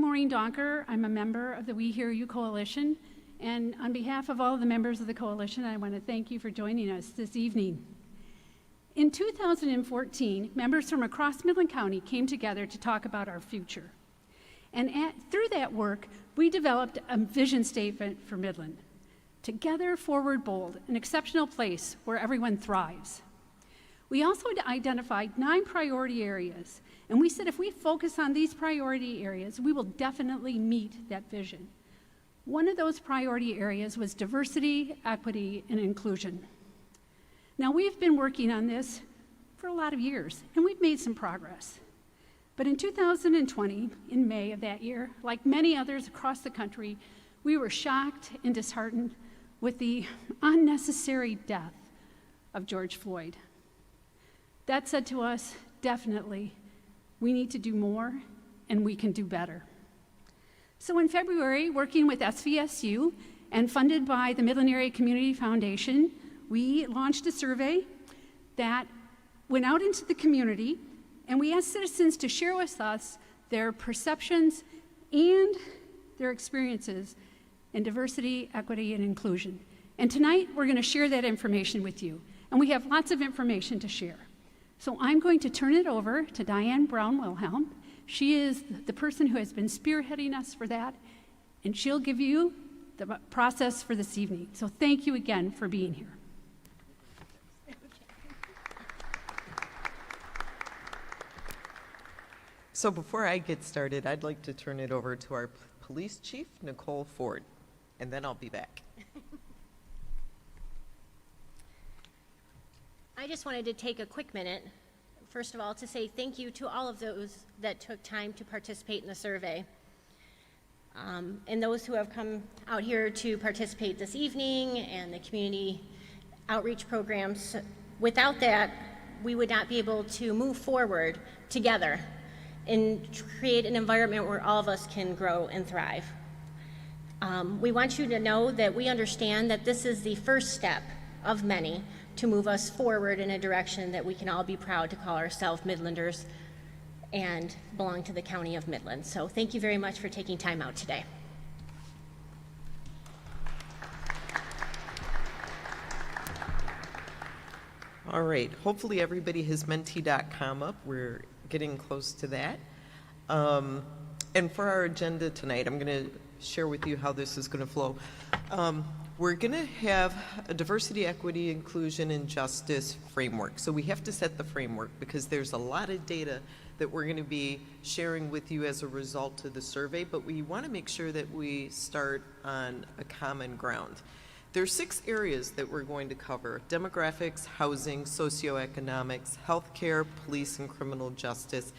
I'm Maureen Donker. I'm a member of the We Hear You Coalition, and on behalf of all of the members of the coalition, I want to thank you for joining us this evening. In 2014, members from across Midland County came together to talk about our future. And through that work, we developed a vision statement for Midland. Together, forward, bold, an exceptional place where everyone thrives. We also identified 9 priority areas, and we said if we focus on these priority areas, we will definitely meet that vision. One of those priority areas was diversity, equity, and inclusion. Now, we've been working on this for a lot of years, and we've made some progress. But in 2020, in May of that year, like many others across the country, we were shocked and disheartened with the unnecessary death of George Floyd. That said to us, definitely, we need to do more, and we can do better. So in February, working with SVSU and funded by the Midland Area Community Foundation, we launched a survey that went out into the community, and we asked citizens to share with us their perceptions and their experiences in diversity, equity, and inclusion. And tonight, we're going to share that information with you. And we have lots of information to share. So I'm going to turn it over to Diane Brown-Wilhelm. She is the person who has been spearheading us for that, and she'll give you the process for this evening. So thank you again for being here. So before I get started, I'd like to turn it over to our police chief, Nicole Ford, and then I'll be back. I just wanted to take a quick minute, first of all, to say thank you to all of those that took time to participate in the survey. And those who have come out here to participate this evening and the community outreach programs. Without that, we would not be able to move forward together and create an environment where all of us can grow and thrive. We want you to know that we understand that this is the first step of many to move us forward in a direction that we can all be proud to call ourselves Midlanders and belong to the County of Midland. So thank you very much for taking time out today. All right, hopefully everybody has menti.com up. We're getting close to that. And for our agenda tonight, I'm going to share with you how this is going to flow. We're going to have a diversity, equity, inclusion, and justice framework. So we have to set the framework because there's a lot of data that we're going to be sharing with you as a result of the survey, but we want to make sure that we start on a common ground. There are 6 areas that we're going to cover: demographics, housing, socioeconomics, healthcare, police and criminal justice,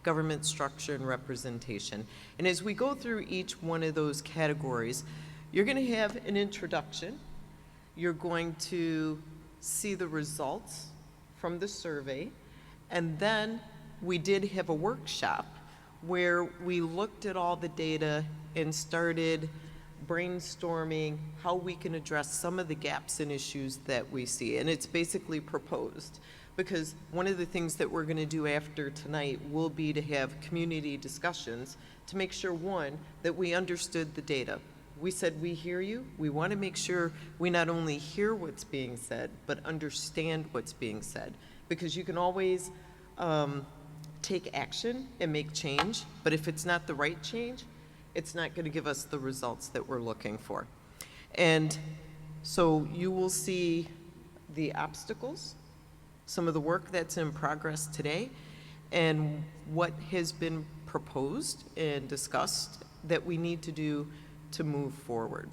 government structure and representation. And as we go through each one of those categories, you're going to have an introduction. You're going to see the results from the survey. And then we did have a workshop where we looked at all the data and started brainstorming how we can address some of the gaps and issues that we see. And it's basically proposed, because one of the things that we're going to do after tonight will be to have community discussions to make sure, one, that we understood the data. We said we hear you. We want to make sure we not only hear what's being said, but understand what's being said. Because you can always take action and make change, but if it's not the right change, it's not going to give us the results that we're looking for. And so you will see the obstacles, some of the work that's in progress today, and what has been proposed and discussed that we need to do to move forward.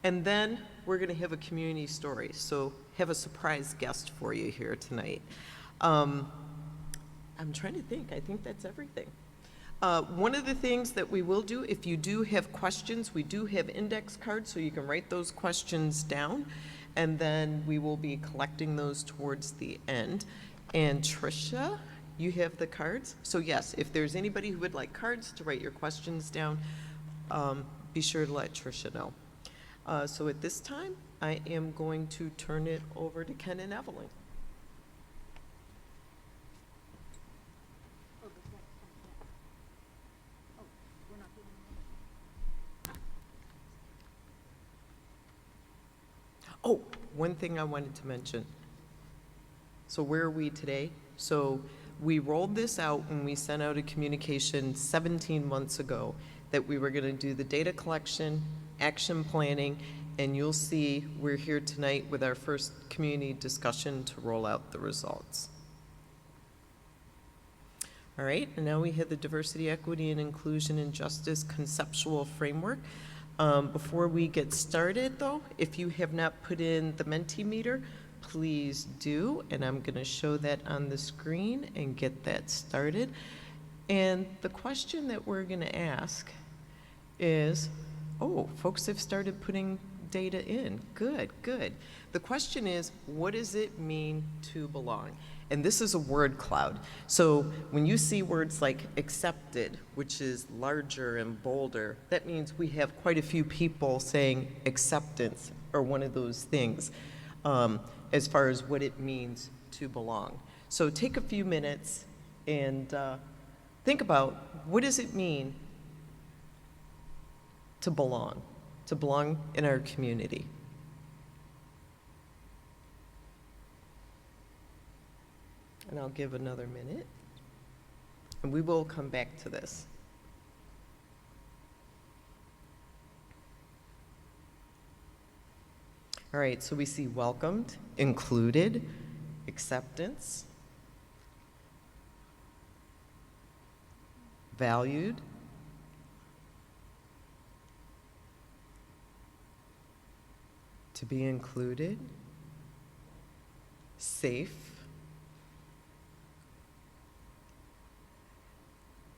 And then we're going to have a community story, so have a surprise guest for you here tonight. I'm trying to think. I think that's everything. One of the things that we will do, if you do have questions, we do have index cards, so you can write those questions down, and then we will be collecting those towards the end. And Tricia, you have the cards? So yes, if there's anybody who would like cards to write your questions down, be sure to let Tricia know. So at this time, I am going to turn it over to Ken and Evelyn. Oh, one thing I wanted to mention. So where are we today? So we rolled this out and we sent out a communication 17 months ago that we were going to do the data collection, action planning, and you'll see we're here tonight with our first community discussion to roll out the results. All right, and now we have the Diversity, Equity, and Inclusion and Justice Conceptual Framework. Before we get started, though, if you have not put in the Mentimeter, please do, and I'm going to show that on the screen and get that started. And the question that we're going to ask is, oh, folks have started putting data in. Good, good. The question is, what does it mean to belong? And this is a word cloud. So when you see words like accepted, which is larger and bolder, that means we have quite a few people saying acceptance or one of those things as far as what it means to belong. So take a few minutes and think about, what does it mean to belong in our community? And I'll give another minute, and we will come back to this. All right, so we see welcomed, included, acceptance, valued, to be included, safe,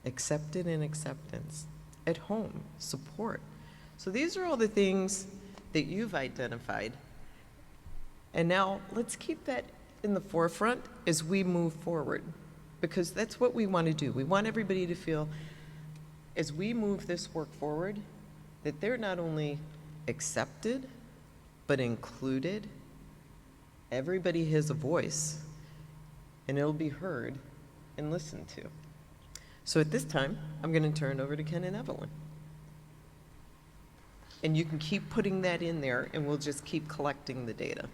accepted and acceptance, at home, support. So these are all the things that you've identified. And now let's keep that in the forefront as we move forward, because that's what we want to do. We want everybody to feel, as we move this work forward, that they're not only accepted, but included. Everybody has a voice, and it'll be heard and listened to. So at this time, I'm going to turn it over to Ken and Evelyn. And you can keep putting that in there, and we'll just keep collecting the data.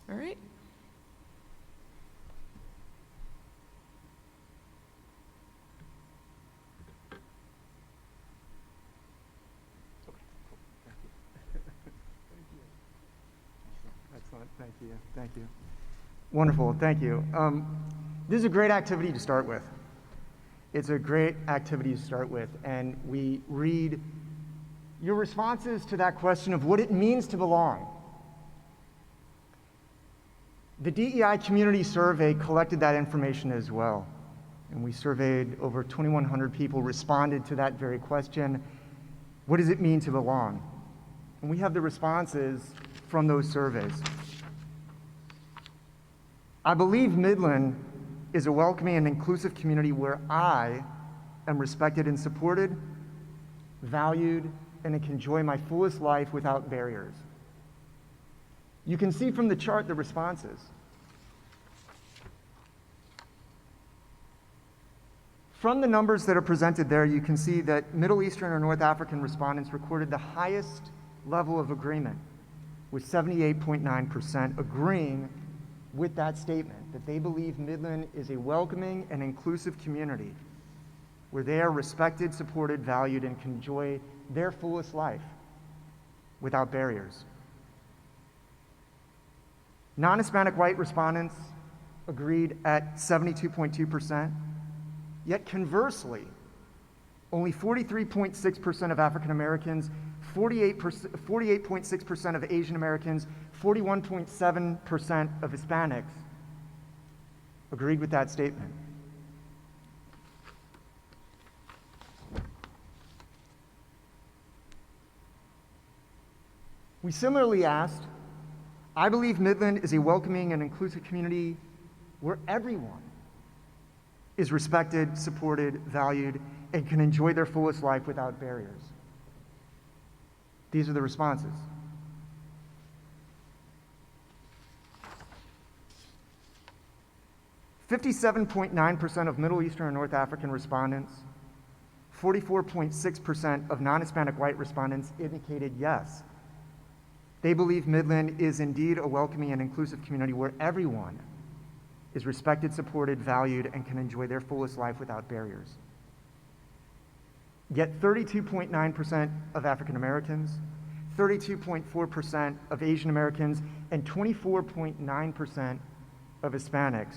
All right? Excellent, thank you, thank you. Wonderful, thank you. This is a great activity to start with. It's a great activity to start with, and we read your responses to that question of what it means to belong. The DEI community survey collected that information as well, and we surveyed over 2,100 people, responded to that very question, what does it mean to belong? And we have the responses from those surveys. I believe Midland is a welcoming and inclusive community where I am respected and supported, valued, and I can enjoy my fullest life without barriers. You can see from the chart the responses. From the numbers that are presented there, you can see that Middle Eastern or North African respondents recorded the highest level of agreement, with 78.9% agreeing with that statement, that they believe Midland is a welcoming and inclusive community where they are respected, supported, valued, and can enjoy their fullest life without barriers. Non-Hispanic white respondents agreed at 72.2%, yet conversely, only 43.6% of African Americans, 48.6% of Asian Americans, 41.7% of Hispanics agreed with that statement. We similarly asked, I believe Midland is a welcoming and inclusive community where everyone is respected, supported, valued, and can enjoy their fullest life without barriers. These are the responses. .57% of Middle Eastern and North African respondents, 44.6% of non-Hispanic white respondents indicated yes. They believe Midland is indeed a welcoming and inclusive community where everyone is respected, supported, valued, and can enjoy their fullest life without barriers. Yet 32.9% of African Americans, 32.4% of Asian Americans, and 24.9% of Hispanics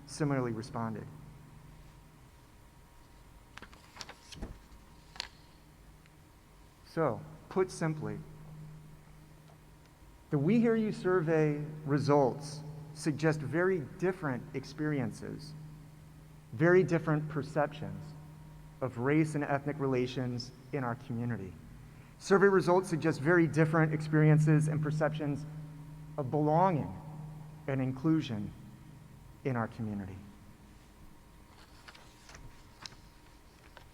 similarly responded. So, put simply, the We Hear You survey results suggest very different experiences, very different perceptions of race and ethnic relations in our community. Survey results suggest very different experiences and perceptions of belonging and inclusion in our community.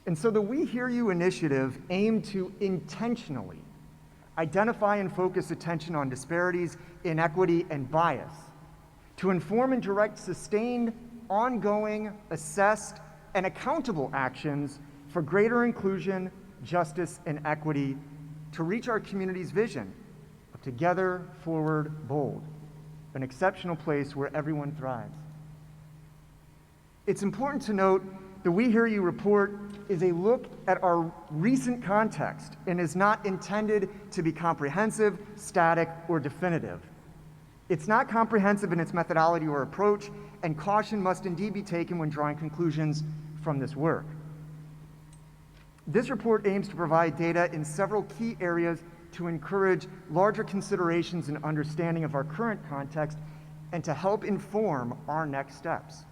And so the We Hear You initiative aimed to intentionally identify and focus attention on disparities, inequity, and bias, to inform and direct sustained, ongoing, assessed, and accountable actions for greater inclusion, justice, and equity to reach our community's vision of together, forward, bold, an exceptional place where everyone thrives. It's important to note the We Hear You report is a look at our recent context and is not intended to be comprehensive, static, or definitive. It's not comprehensive in its methodology or approach, and caution must indeed be taken when drawing conclusions from this work. This report aims to provide data in several key areas to encourage larger considerations and understanding of our current context and to help inform our next steps.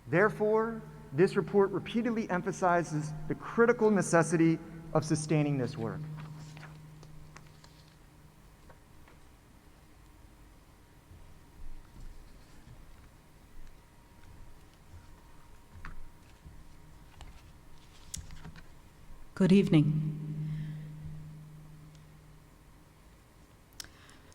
Therefore, this report repeatedly emphasizes the critical necessity of sustaining this work. Good evening.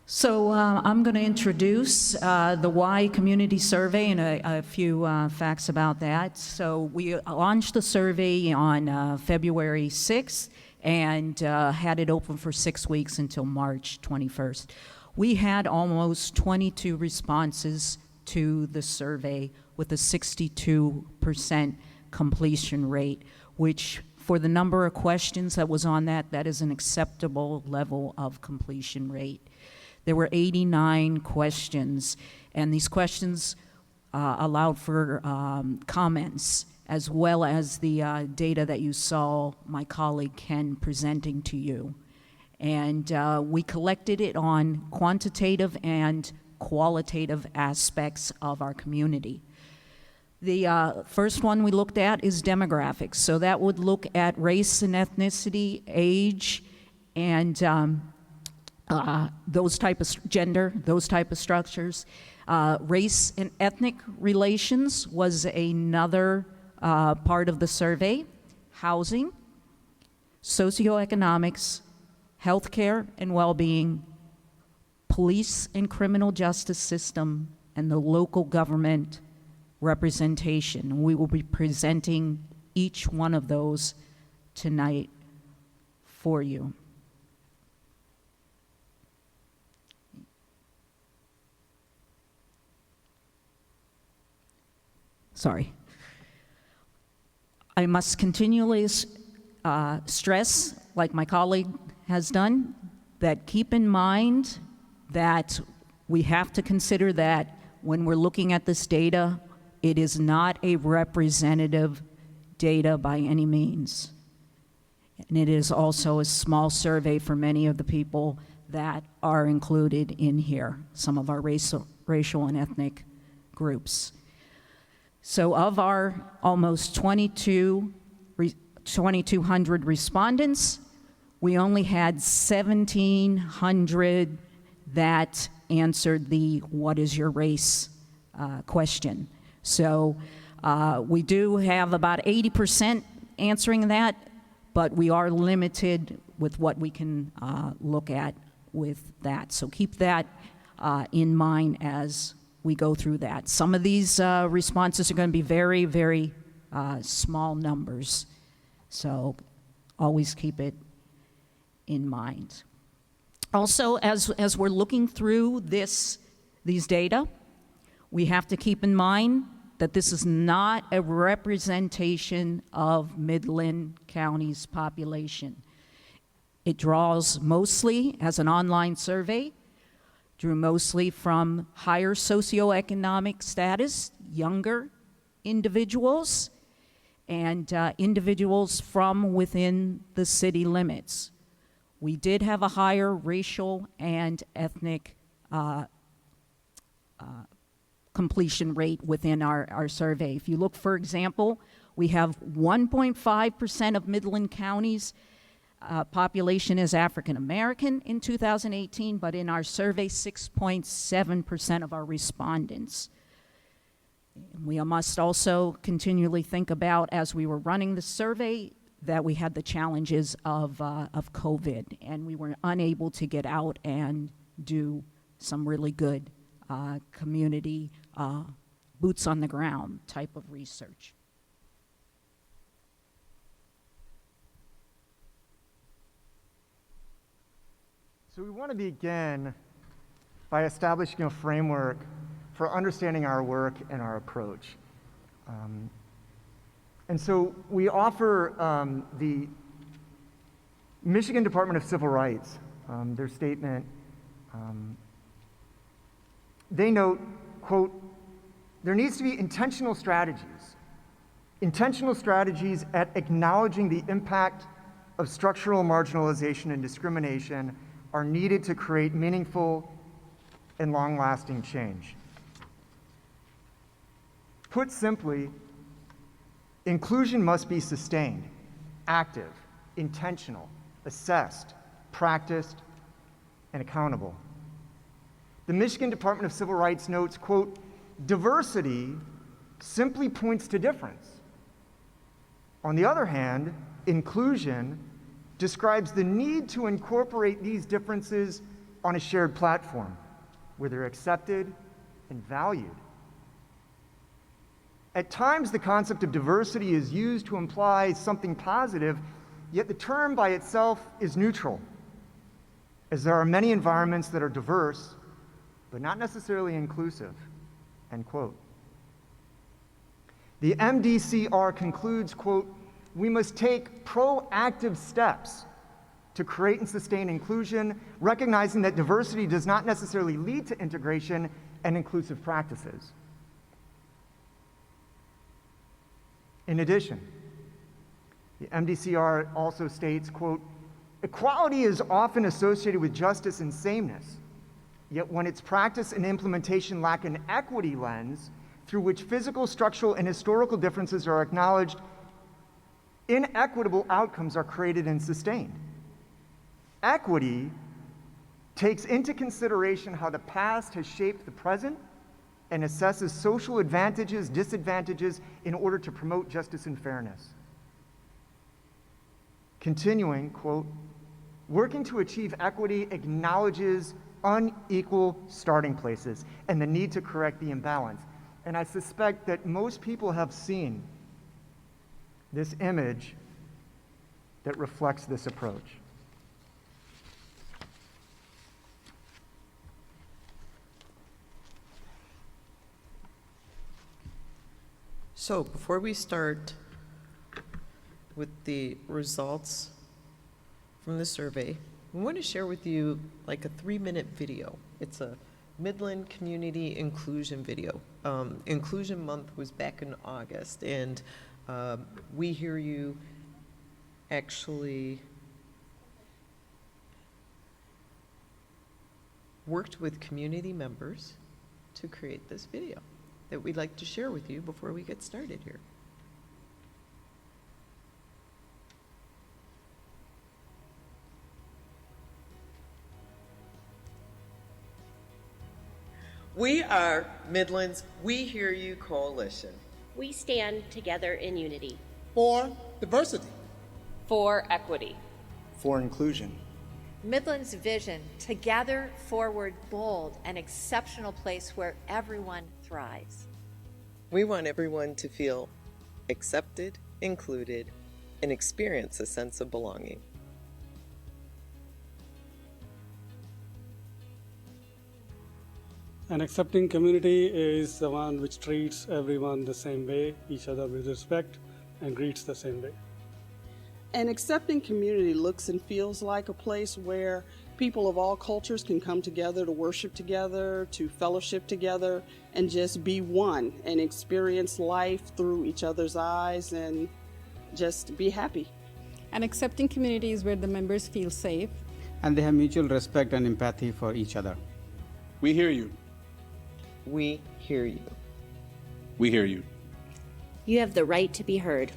So I'm going to introduce the Y Community Survey and a few facts about that. So we launched the survey on February 6th and had it open for 6 weeks until March 21st. We had almost 22 responses to the survey with a 62% completion rate, which for the number of questions that was on that is an acceptable level of completion rate. There were 89 questions, and these questions allowed for comments, as well as the data that you saw my colleague Ken presenting to you. And we collected it on quantitative and qualitative aspects of our community. The first one we looked at is demographics. So that would look at race and ethnicity, age, and those type of gender, those type of structures. Race and ethnic relations was another part of the survey. Housing, socioeconomics, healthcare and well-being, police and criminal justice system, and the local government representation. We will be presenting each one of those tonight for you. Sorry. I must continually stress, like my colleague has done, that keep in mind that we have to consider that when we're looking at this data, it is not a representative data by any means. And it is also a small survey for many of the people that are included in here, some of our racial and ethnic groups. So of our almost 2,200 respondents, we only had 1,700 that answered the "what is your race" question. So we do have about 80% answering that, but we are limited with what we can look at with that. So keep that in mind as we go through that. Some of these responses are going to be very, very small numbers. So always keep it in mind. Also, as we're looking through these data, we have to keep in mind that this is not a representation of Midland County's population. It draws mostly, as an online survey, drew mostly from higher socioeconomic status, younger individuals, and individuals from within the city limits. We did have a higher racial and ethnic completion rate within our survey. If you look, for example, we have 1.5% of Midland County's population is African American in 2018, but in our survey, 6.7% of our respondents. We must also continually think about, as we were running the survey, that we had the challenges of COVID, and we were unable to get out and do some really good community boots on the ground type of research. So we want to begin by establishing a framework for understanding our work and our approach. And so we offer the Michigan Department of Civil Rights, their statement. They note, quote, there needs to be intentional strategies at acknowledging the impact of structural marginalization and discrimination are needed to create meaningful and long-lasting change. Put simply, inclusion must be sustained, active, intentional, assessed, practiced, and accountable. The Michigan Department of Civil Rights notes, quote, diversity simply points to difference. On the other hand, inclusion describes the need to incorporate these differences on a shared platform where they're accepted and valued. At times, the concept of diversity is used to imply something positive, yet the term by itself is neutral, as there are many environments that are diverse, but not necessarily inclusive, end quote. The MDCR concludes, quote, we must take proactive steps to create and sustain inclusion, recognizing that diversity does not necessarily lead to integration and inclusive practices. In addition, the MDCR also states, quote, equality is often associated with justice and sameness, yet when its practice and implementation lack an equity lens through which physical, structural, and historical differences are acknowledged, inequitable outcomes are created and sustained. Equity takes into consideration how the past has shaped the present and assesses social advantages, disadvantages in order to promote justice and fairness. Continuing, quote, working to achieve equity acknowledges unequal starting places and the need to correct the imbalance. And I suspect that most people have seen this image that reflects this approach. So before we start with the results from the survey, we want to share with you like a 3-minute video. It's a Midland Community inclusion video. Inclusion Month was back in August, and We Hear You actually worked with community members to create this video that we'd like to share with you before we get started here. We are Midland's We Hear You Coalition. We stand together in unity. For diversity. For equity. For inclusion. Midland's vision to gather forward bold and exceptional place where everyone thrives. We want everyone to feel accepted, included, and experience a sense of belonging. An accepting community is the one which treats everyone the same way, each other with respect, and greets the same way. An accepting community looks and feels like a place where people of all cultures can come together to worship together, to fellowship together, and just be one and experience life through each other's eyes and just be happy. An accepting community is where the members feel safe and they have mutual respect and empathy for each other. We hear you. We hear you. We hear you. You have the right to be heard.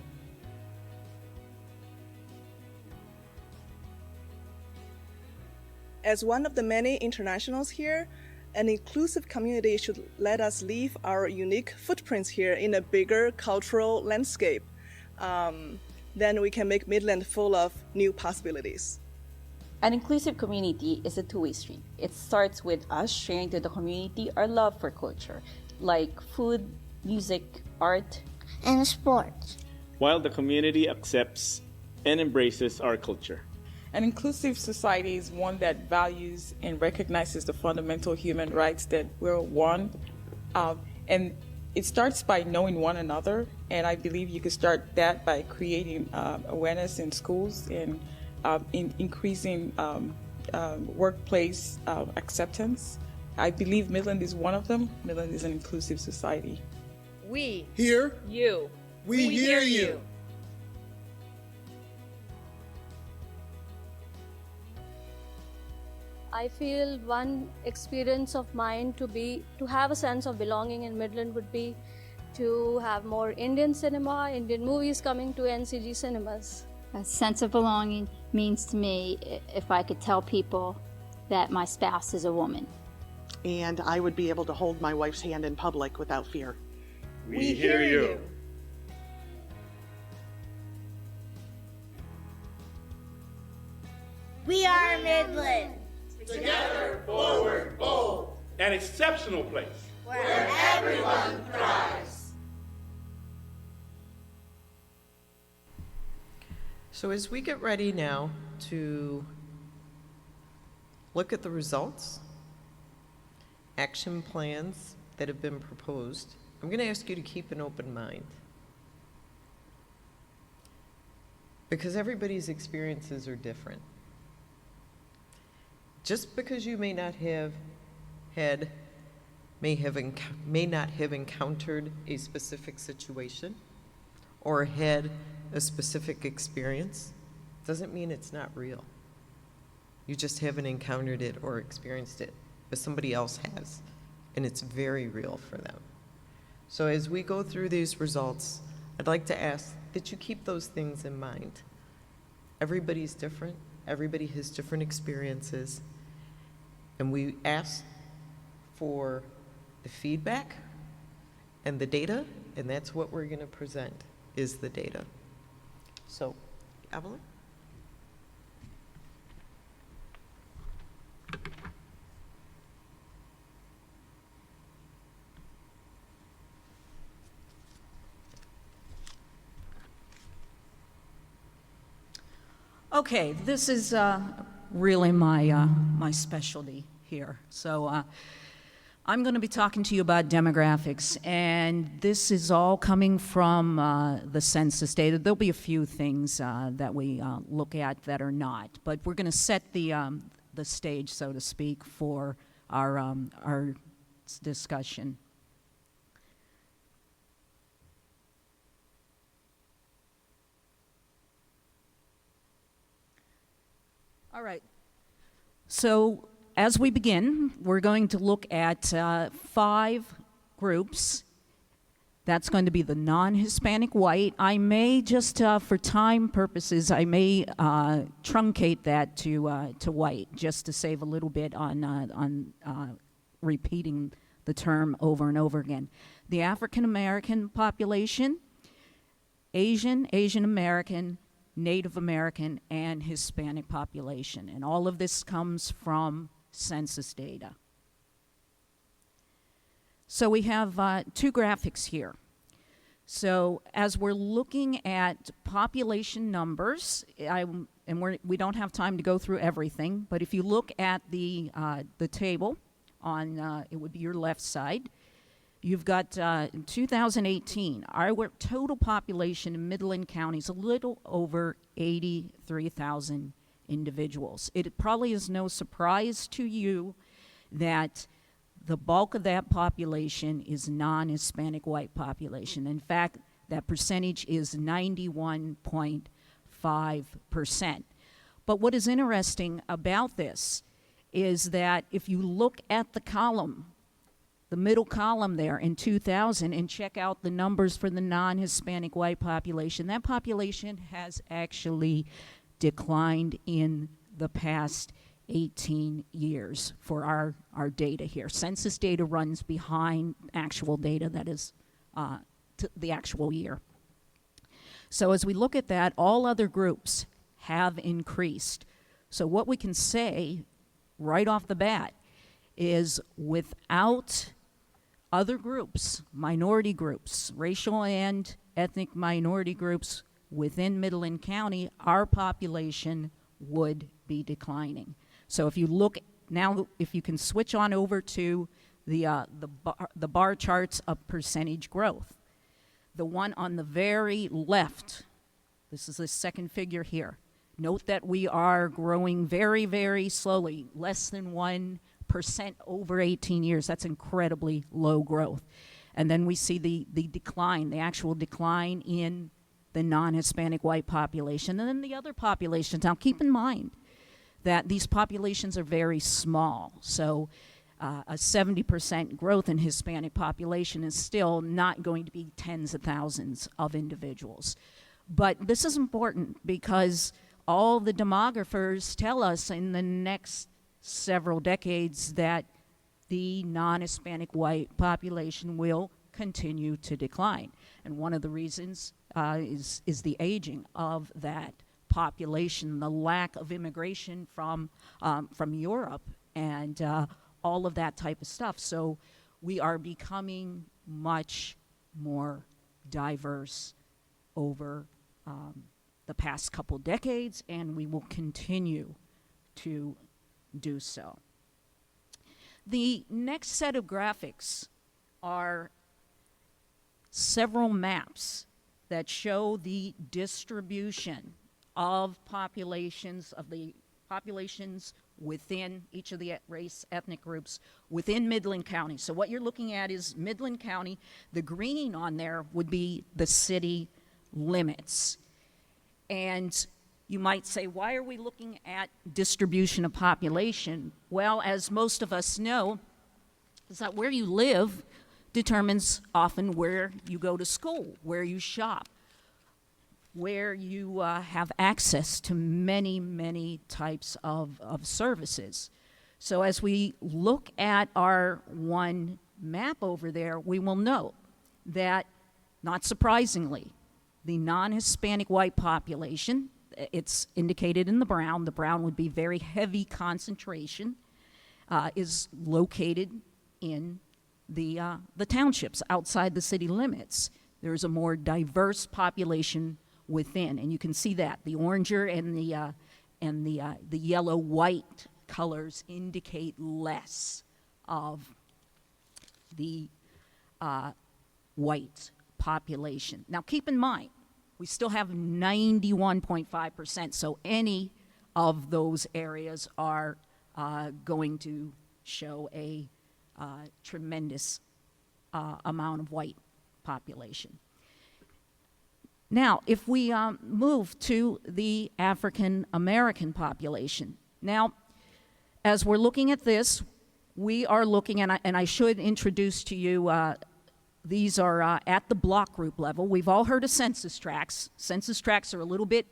As one of the many internationals here, an inclusive community should let us leave our unique footprints here in a bigger cultural landscape. Then we can make Midland full of new possibilities. An inclusive community is a two-way street. It starts with us sharing to the community our love for culture, like food, music, art, and sports, while the community accepts and embraces our culture. An inclusive society is one that values and recognizes the fundamental human rights that we're one. And it starts by knowing one another, and I believe you could start that by creating awareness in schools and increasing workplace acceptance. I believe Midland is one of them. Midland is an inclusive society. We hear you. We hear you. I feel one experience of mine to have a sense of belonging in Midland would be to have more Indian cinema, Indian movies coming to NCG cinemas. A sense of belonging means to me if I could tell people that my spouse is a woman. And I would be able to hold my wife's hand in public without fear. We hear you. We are Midland. Together, forward, bold. An exceptional place where everyone thrives. So as we get ready now to look at the results, action plans that have been proposed, I'm going to ask you to keep an open mind. Because everybody's experiences are different. Just because you may not have encountered a specific situation or had a specific experience doesn't mean it's not real. You just haven't encountered it or experienced it, but somebody else has, and it's very real for them. So as we go through these results, I'd like to ask that you keep those things in mind. Everybody's different. Everybody has different experiences. And we ask for the feedback and the data, and that's what we're going to present, is the data. So, Evelyn? Okay, this is really my specialty here. So I'm going to be talking to you about demographics, and this is all coming from the census data. There'll be a few things that we look at that are not, but we're going to set the stage, so to speak, for our discussion. All right. So as we begin, we're going to look at 5 groups. That's going to be the non-Hispanic white. I may just, for time purposes, I may truncate that to white, just to save a little bit on repeating the term over and over again. The African American population, Asian American, Native American, and Hispanic population. And all of this comes from census data. So we have 2 graphics here. So as we're looking at population numbers, we don't have time to go through everything, but if you look at the table on, it would be your left side, you've got in 2018, our total population in Midland County is a little over 83,000 individuals. It probably is no surprise to you that the bulk of that population is non-Hispanic white population. In fact, that percentage is 91.5%. But what is interesting about this is that if you look at the column, the middle column there in 2000, and check out the numbers for the non-Hispanic white population, that population has actually declined in the past 18 years for our data here. Census data runs behind actual data, that is the actual year. So as we look at that, all other groups have increased. So what we can say right off the bat is without other groups, minority groups, racial and ethnic minority groups within Midland County, our population would be declining. So if you look now, if you can switch on over to the bar charts of percentage growth. The one on the very left, this is the second figure here. Note that we are growing very, very slowly, less than 1% over 18 years. That's incredibly low growth. And then we see the decline, the actual decline in the non-Hispanic white population. And then the other populations. Now keep in mind that these populations are very small. So a 70% growth in Hispanic population is still not going to be tens of thousands of individuals. But this is important because all the demographers tell us in the next several decades that the non-Hispanic white population will continue to decline. And one of the reasons is the aging of that population, the lack of immigration from Europe, and all of that type of stuff. So we are becoming much more diverse over the past couple decades, and we will continue to do so. The next set of graphics are several maps that show the distribution of populations, of the populations within each of the race ethnic groups within Midland County. So what you're looking at is Midland County. The green on there would be the city limits. And you might say, why are we looking at distribution of population? Well, as most of us know, is that where you live determines often where you go to school, where you shop, where you have access to many, many types of services. So as we look at our one map over there, we will note that, not surprisingly, the non-Hispanic white population, it's indicated in the brown would be very heavy concentration, is located in the townships outside the city limits. There's a more diverse population within, and you can see that the oranger and the yellow-white colors indicate less of the white population. Now keep in mind, we still have 91.5%, so any of those areas are going to show a tremendous amount of white population. Now, if we move to the African American population. Now, as we're looking at this, we are looking, and I should introduce to you, these are at the block group level. We've all heard of census tracts. Census tracts are a little bit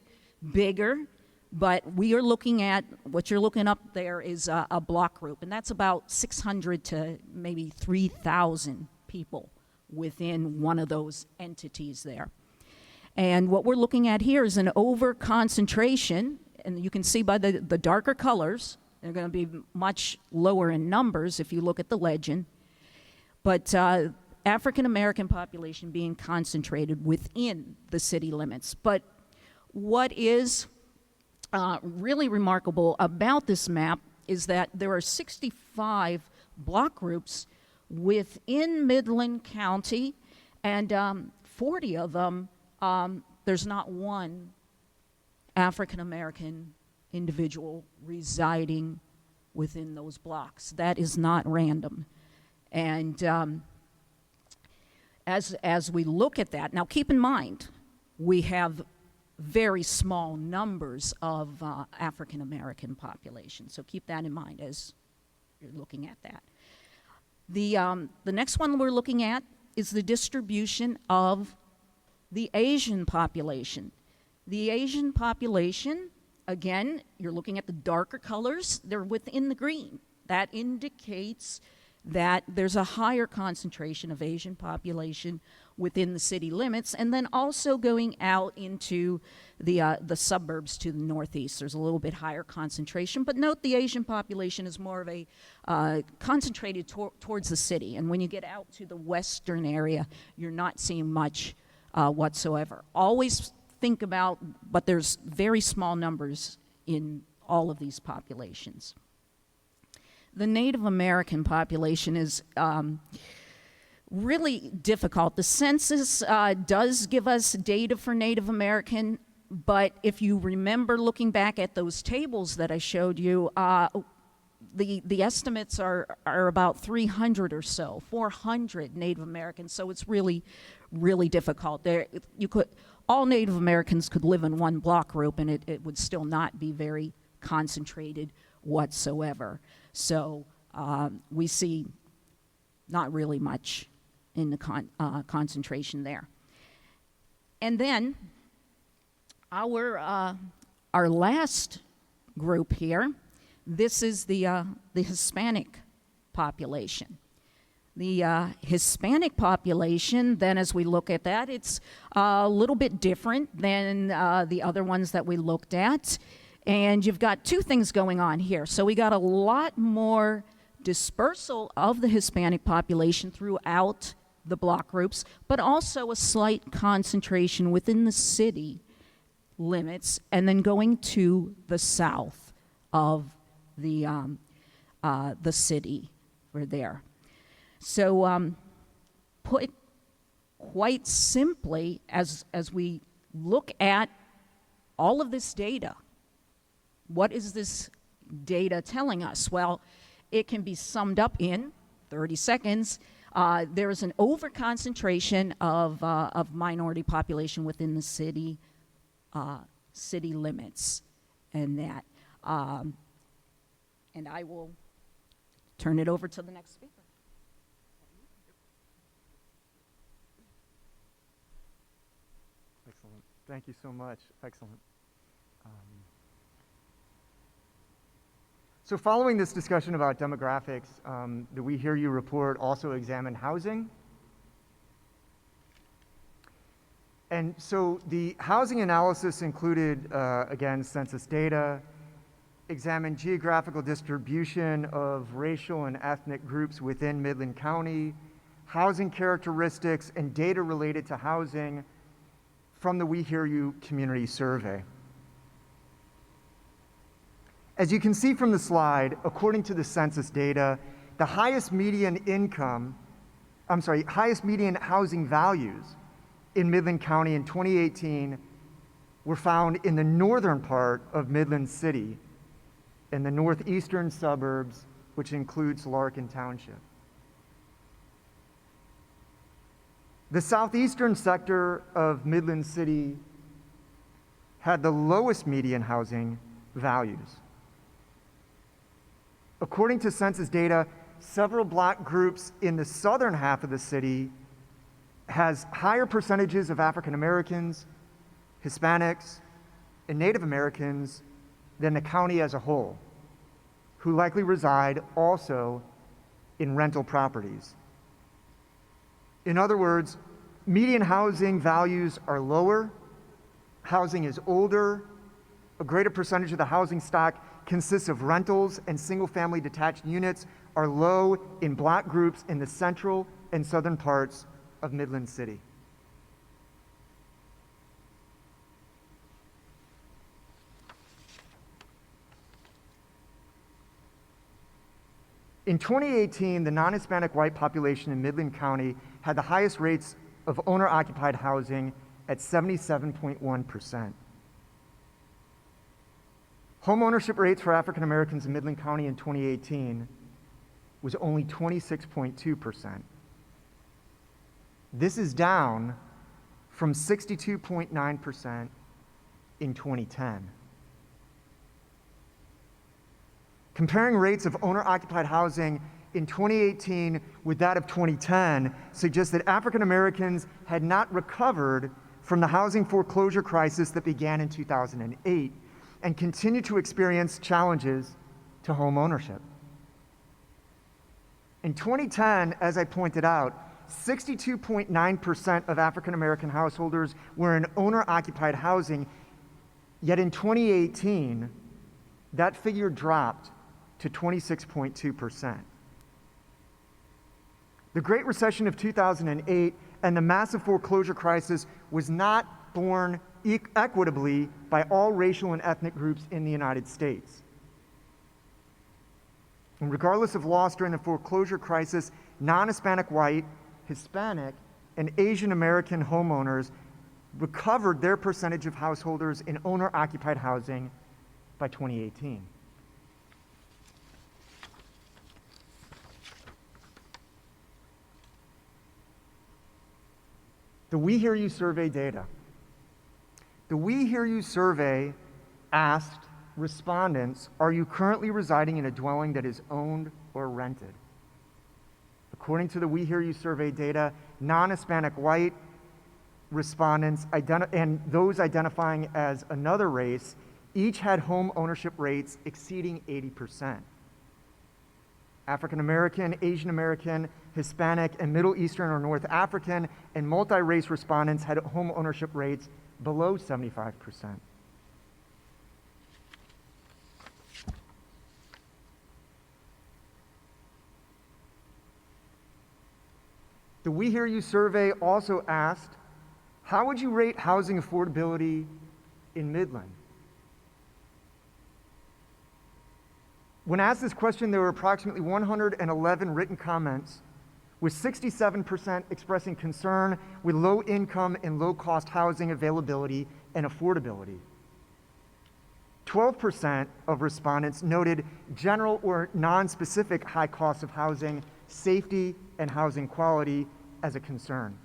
bigger, but we are looking at, what you're looking up there is a block group, and that's about 600 to maybe 3,000 people within one of those entities there. And what we're looking at here is an over-concentration, and you can see by the darker colors, they're going to be much lower in numbers if you look at the legend. But African American population being concentrated within the city limits. But what is really remarkable about this map is that there are 65 block groups within Midland County, and 40 of them, there's not one African American individual residing within those blocks. That is not random. And as we look at that, now keep in mind, we have very small numbers of African American population, so keep that in mind as you're looking at that. The next one we're looking at is the distribution of the Asian population. The Asian population, again, you're looking at the darker colors, they're within the green. That indicates that there's a higher concentration of Asian population within the city limits, and then also going out into the suburbs to the northeast. There's a little bit higher concentration, but note the Asian population is more of a concentrated towards the city, and when you get out to the western area, you're not seeing much whatsoever. Always think about, but there's very small numbers in all of these populations. The Native American population is really difficult. The census does give us data for Native American, but if you remember looking back at those tables that I showed you, the estimates are about 300 or so, 400 Native Americans, so it's really, really difficult. All Native Americans could live in one block group, and it would still not be very concentrated whatsoever. So we see not really much in the concentration there. And then our last group here, this is the Hispanic population. The Hispanic population, then as we look at that, it's a little bit different than the other ones that we looked at. And you've got two things going on here. So we got a lot more dispersal of the Hispanic population throughout the block groups, but also a slight concentration within the city limits, and then going to the south of the city. We're there. So put quite simply, as we look at all of this data, what is this data telling us? Well, it can be summed up in 30 seconds. There is an overconcentration of minority population within the city limits, and that. And I will turn it over to the next speaker. Excellent. Thank you so much. Excellent. So following this discussion about demographics, the We Hear You report also examined housing. And so the housing analysis included, again, census data, examined geographical distribution of racial and ethnic groups within Midland County, housing characteristics, and data related to housing from the We Hear You community survey. As you can see from the slide, according to the census data, the highest median housing values in Midland County in 2018 were found in the northern part of Midland City, in the northeastern suburbs, which includes Larkin Township. The southeastern sector of Midland City had the lowest median housing values. According to census data, several block groups in the southern half of the city has higher percentages of African Americans, Hispanics, and Native Americans than the county as a whole, who likely reside also in rental properties. In other words, median housing values are lower, housing is older, a greater percentage of the housing stock consists of rentals, and single-family detached units are low in block groups in the central and southern parts of Midland City. In 2018, the non-Hispanic white population in Midland County had the highest rates of owner-occupied housing at 77.1%. Home ownership rates for African Americans in Midland County in 2018 was only 26.2%. This is down from 62.9% in 2010. Comparing rates of owner-occupied housing in 2018 with that of 2010 suggests that African Americans had not recovered from the housing foreclosure crisis that began in 2008 and continue to experience challenges to home ownership. In 2010, as I pointed out, 62.9% of African American householders were in owner-occupied housing, yet in 2018, that figure dropped to 26.2%. The Great Recession of 2008 and the massive foreclosure crisis was not borne equitably by all racial and ethnic groups in the United States. And regardless of loss during the foreclosure crisis, non-Hispanic white, Hispanic, and Asian American homeowners recovered their percentage of householders in owner-occupied housing by 2018. The We Hear You survey data. The We Hear You survey asked respondents, are you currently residing in a dwelling that is owned or rented? According to the We Hear You survey data, non-Hispanic white respondents and those identifying as another race each had home ownership rates exceeding 80%. African American, Asian American, Hispanic, and Middle Eastern or North African and multi-race respondents had home ownership rates below 75%. The We Hear You survey also asked, how would you rate housing affordability in Midland? When asked this question, there were approximately 111 written comments, with 67% expressing concern with low income and low cost housing availability and affordability. 12% of respondents noted general or non-specific high costs of housing, safety, and housing quality as a concern.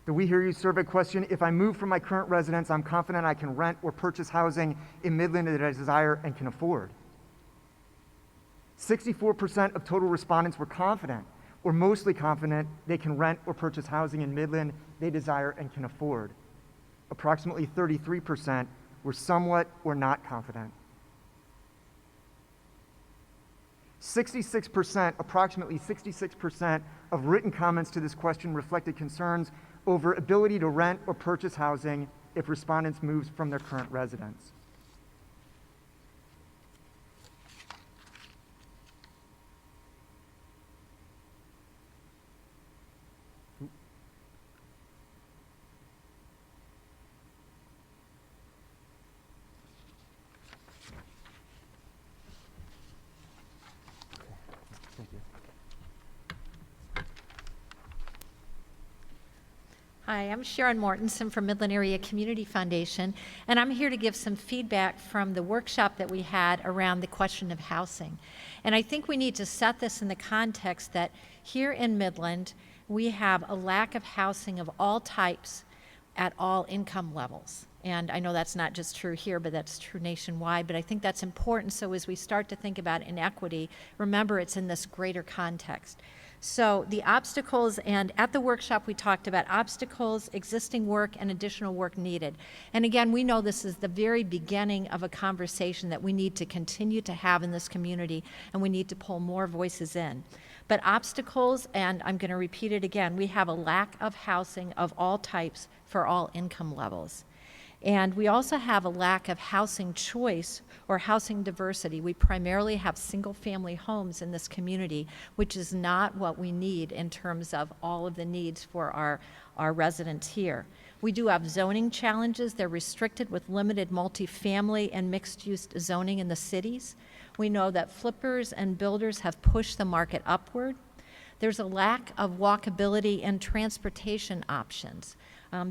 The We Hear You survey question, if I move from my current residence, I'm confident I can rent or purchase housing in Midland that I desire and can afford. 64% of total respondents were confident or mostly confident they can rent or purchase housing in Midland they desire and can afford. Approximately 33% were somewhat or not confident. approximately 66% of written comments to this question reflected concerns over ability to rent or purchase housing if respondents move from their current residence. Hi, I'm Sharon Mortensen from Midland Area Community Foundation, and I'm here to give some feedback from the workshop that we had around the question of housing. And I think we need to set this in the context that here in Midland, we have a lack of housing of all types at all income levels. And I know that's not just true here, but that's true nationwide, but I think that's important. So as we start to think about inequity, remember it's in this greater context. So the obstacles, and at the workshop we talked about obstacles, existing work, and additional work needed. And again, we know this is the very beginning of a conversation that we need to continue to have in this community, and we need to pull more voices in. But obstacles, and I'm going to repeat it again, we have a lack of housing of all types for all income levels. And we also have a lack of housing choice or housing diversity. We primarily have single-family homes in this community, which is not what we need in terms of all of the needs for our residents here. We do have zoning challenges. They're restricted with limited multifamily and mixed-use zoning in the cities. We know that flippers and builders have pushed the market upward. There's a lack of walkability and transportation options.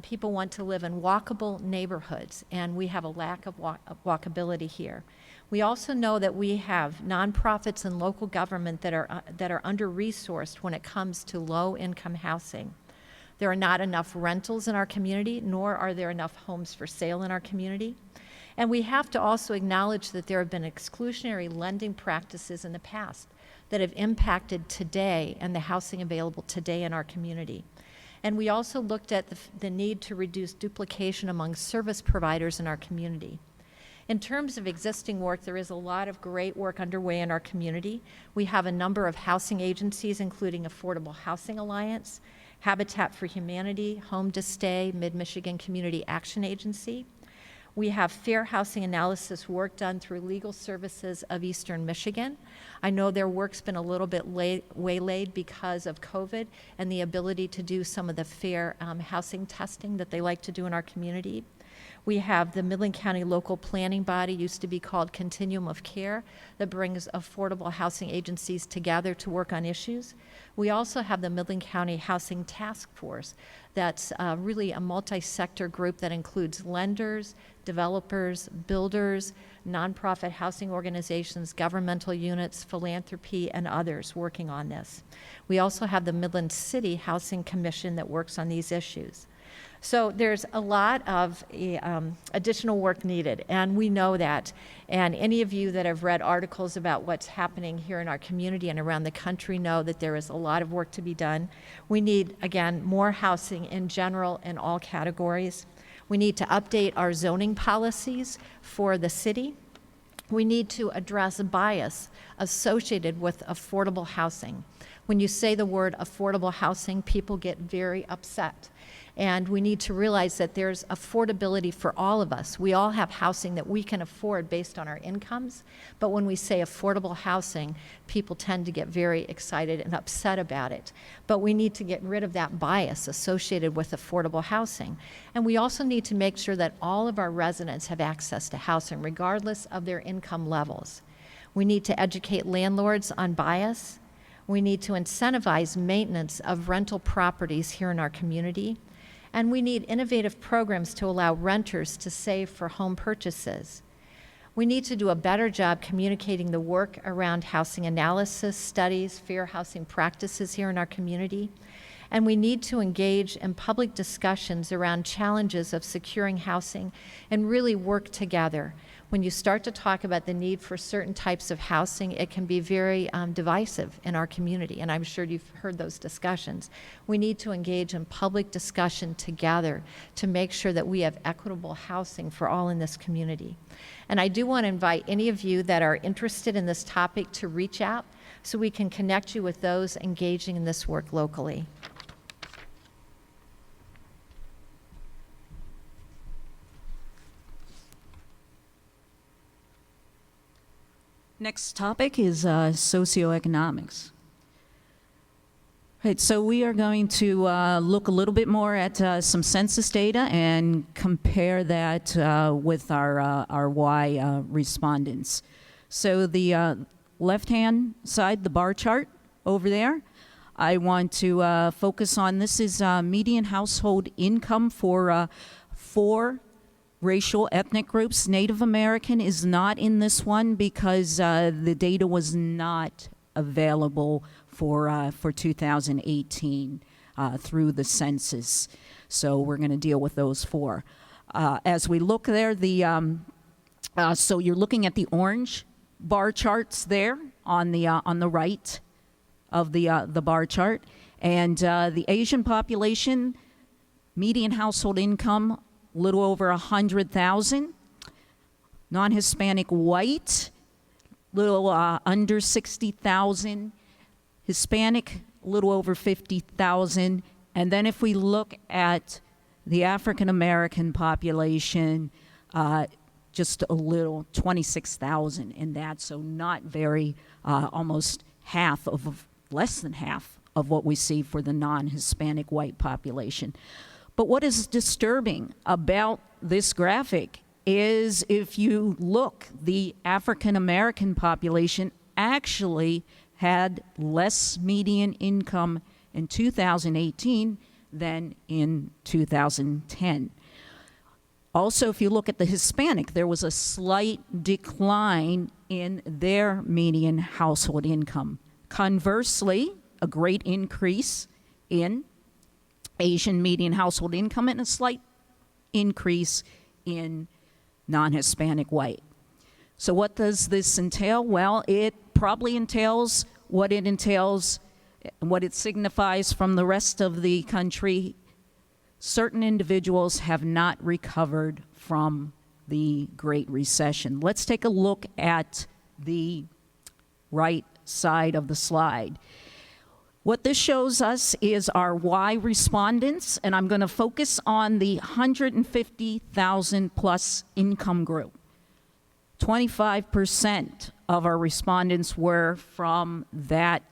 People want to live in walkable neighborhoods, and we have a lack of walkability here. We also know that we have nonprofits and local government that are under-resourced when it comes to low-income housing. There are not enough rentals in our community, nor are there enough homes for sale in our community. And we have to also acknowledge that there have been exclusionary lending practices in the past that have impacted today and the housing available today in our community. And we also looked at the need to reduce duplication among service providers in our community. In terms of existing work, there is a lot of great work underway in our community. We have a number of housing agencies, including Affordable Housing Alliance, Habitat for Humanity, Home to Stay, Mid-Michigan Community Action Agency. We have fair housing analysis work done through Legal Services of Eastern Michigan. I know their work's been a little bit waylaid because of COVID and the ability to do some of the fair housing testing that they like to do in our community. We have the Midland County local planning body, used to be called Continuum of Care, that brings affordable housing agencies together to work on issues. We also have the Midland County Housing Task Force. That's really a multi-sector group that includes lenders, developers, builders, nonprofit housing organizations, governmental units, philanthropy, and others working on this. We also have the Midland City Housing Commission that works on these issues. So there's a lot of additional work needed, and we know that. And any of you that have read articles about what's happening here in our community and around the country know that there is a lot of work to be done. We need, again, more housing in general in all categories. We need to update our zoning policies for the city. We need to address bias associated with affordable housing. When you say the word affordable housing, people get very upset. And we need to realize that there's affordability for all of us. We all have housing that we can afford based on our incomes, but when we say affordable housing, people tend to get very excited and upset about it. But we need to get rid of that bias associated with affordable housing. And we also need to make sure that all of our residents have access to housing, regardless of their income levels. We need to educate landlords on bias. We need to incentivize maintenance of rental properties here in our community. And we need innovative programs to allow renters to save for home purchases. We need to do a better job communicating the work around housing analysis, studies, fair housing practices here in our community. And we need to engage in public discussions around challenges of securing housing and really work together. When you start to talk about the need for certain types of housing, it can be very divisive in our community, and I'm sure you've heard those discussions. We need to engage in public discussion together to make sure that we have equitable housing for all in this community. And I do want to invite any of you that are interested in this topic to reach out so we can connect you with those engaging in this work locally. Next topic is socioeconomics. Right, so we are going to look a little bit more at some census data and compare that with our Y respondents. So the left-hand side, the bar chart over there, I want to focus on. This is median household income for four racial ethnic groups. Native American is not in this one because the data was not available for 2018 through the census. So we're going to deal with those four. As we look there, so you're looking at the orange bar charts there on the right of the bar chart, and the Asian population median household income little over 100,000. Non-Hispanic white, little under 60,000. Hispanic, little over 50,000. And then if we look at The African American population, just a little, 26,000 in that, so not very, almost half of, less than half of what we see for the non-Hispanic white population. But what is disturbing about this graphic is if you look, the African American population actually had less median income in 2018 than in 2010. Also, if you look at the Hispanic, there was a slight decline in their median household income. Conversely, a great increase in Asian median household income and a slight increase in non-Hispanic white. So what does this entail? Well, it probably entails what it entails, what it signifies from the rest of the country. Certain individuals have not recovered from the Great Recession. Let's take a look at the right side of the slide. What this shows us is our Y respondents, and I'm going to focus on the 150,000 plus income group. 25% of our respondents were from that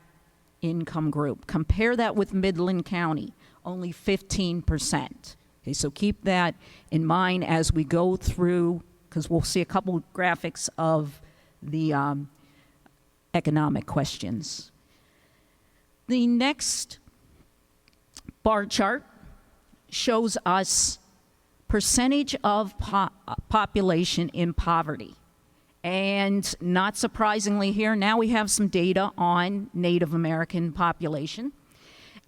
income group. Compare that with Midland County, only 15%. Okay, so keep that in mind as we go through, because we'll see a couple graphics of the economic questions. The next bar chart shows us percentage of population in poverty. And not surprisingly here, now we have some data on Native American population.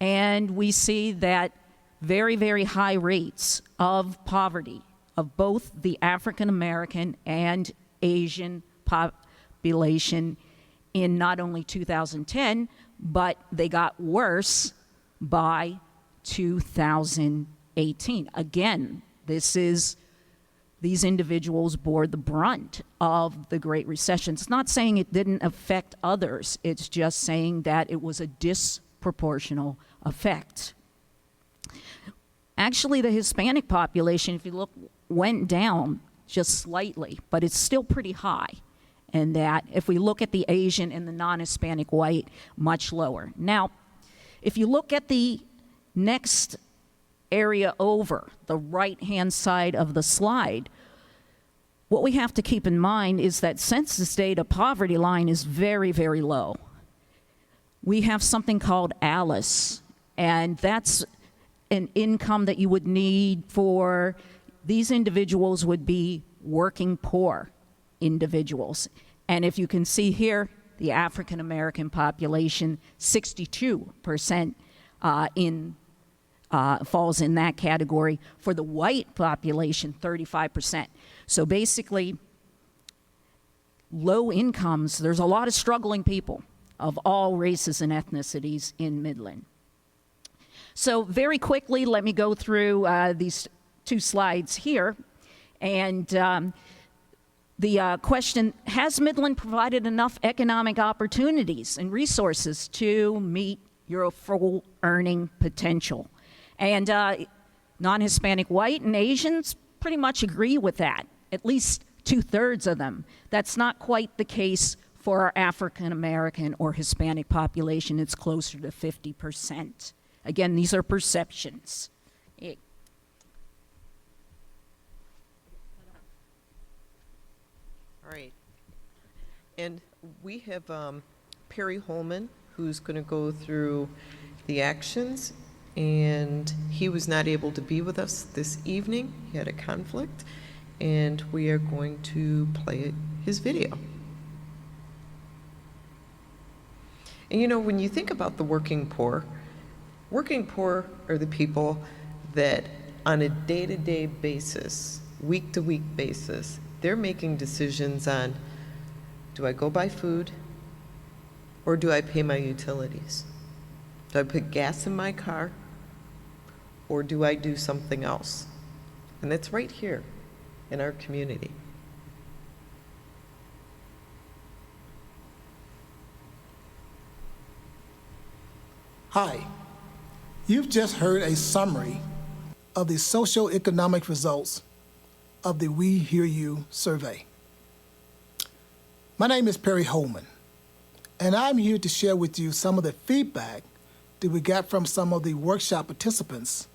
And we see that very, very high rates of poverty of both the African American and Asian population in not only 2010, but they got worse by 2018. Again, these individuals bore the brunt of the Great Recession. It's not saying it didn't affect others. It's just saying that it was a disproportional effect. Actually, the Hispanic population, if you look, went down just slightly, but it's still pretty high. And that, if we look at the Asian and the non-Hispanic white, much lower. Now, if you look at the next area over, the right-hand side of the slide, what we have to keep in mind is that census data poverty line is very, very low. We have something called ALICE, and that's an income that you would need for, these individuals would be working poor individuals. And if you can see here, the African American population, 62% falls in that category. For the white population, 35%. So basically, low incomes, there's a lot of struggling people of all races and ethnicities in Midland. So very quickly, let me go through these two slides here. And the question, has Midland provided enough economic opportunities and resources to meet your full earning potential? And non-Hispanic white and Asians pretty much agree with that, at least 2/3 of them. That's not quite the case for our African American or Hispanic population. It's closer to 50%. Again, these are perceptions. All right. And we have Perry Holman, who's going to go through the actions, and he was not able to be with us this evening. He had a conflict, and we are going to play his video. And you know, when you think about the working poor are the people that on a day-to-day basis, week-to-week basis, they're making decisions on, do I go buy food or do I pay my utilities? Do I put gas in my car or do I do something else? And that's right here in our community. Hi, you've just heard a summary of the socioeconomic results of the We Hear You survey. My name is Perry Holman, and I'm here to share with you some of the feedback that we got from some of the workshop participants,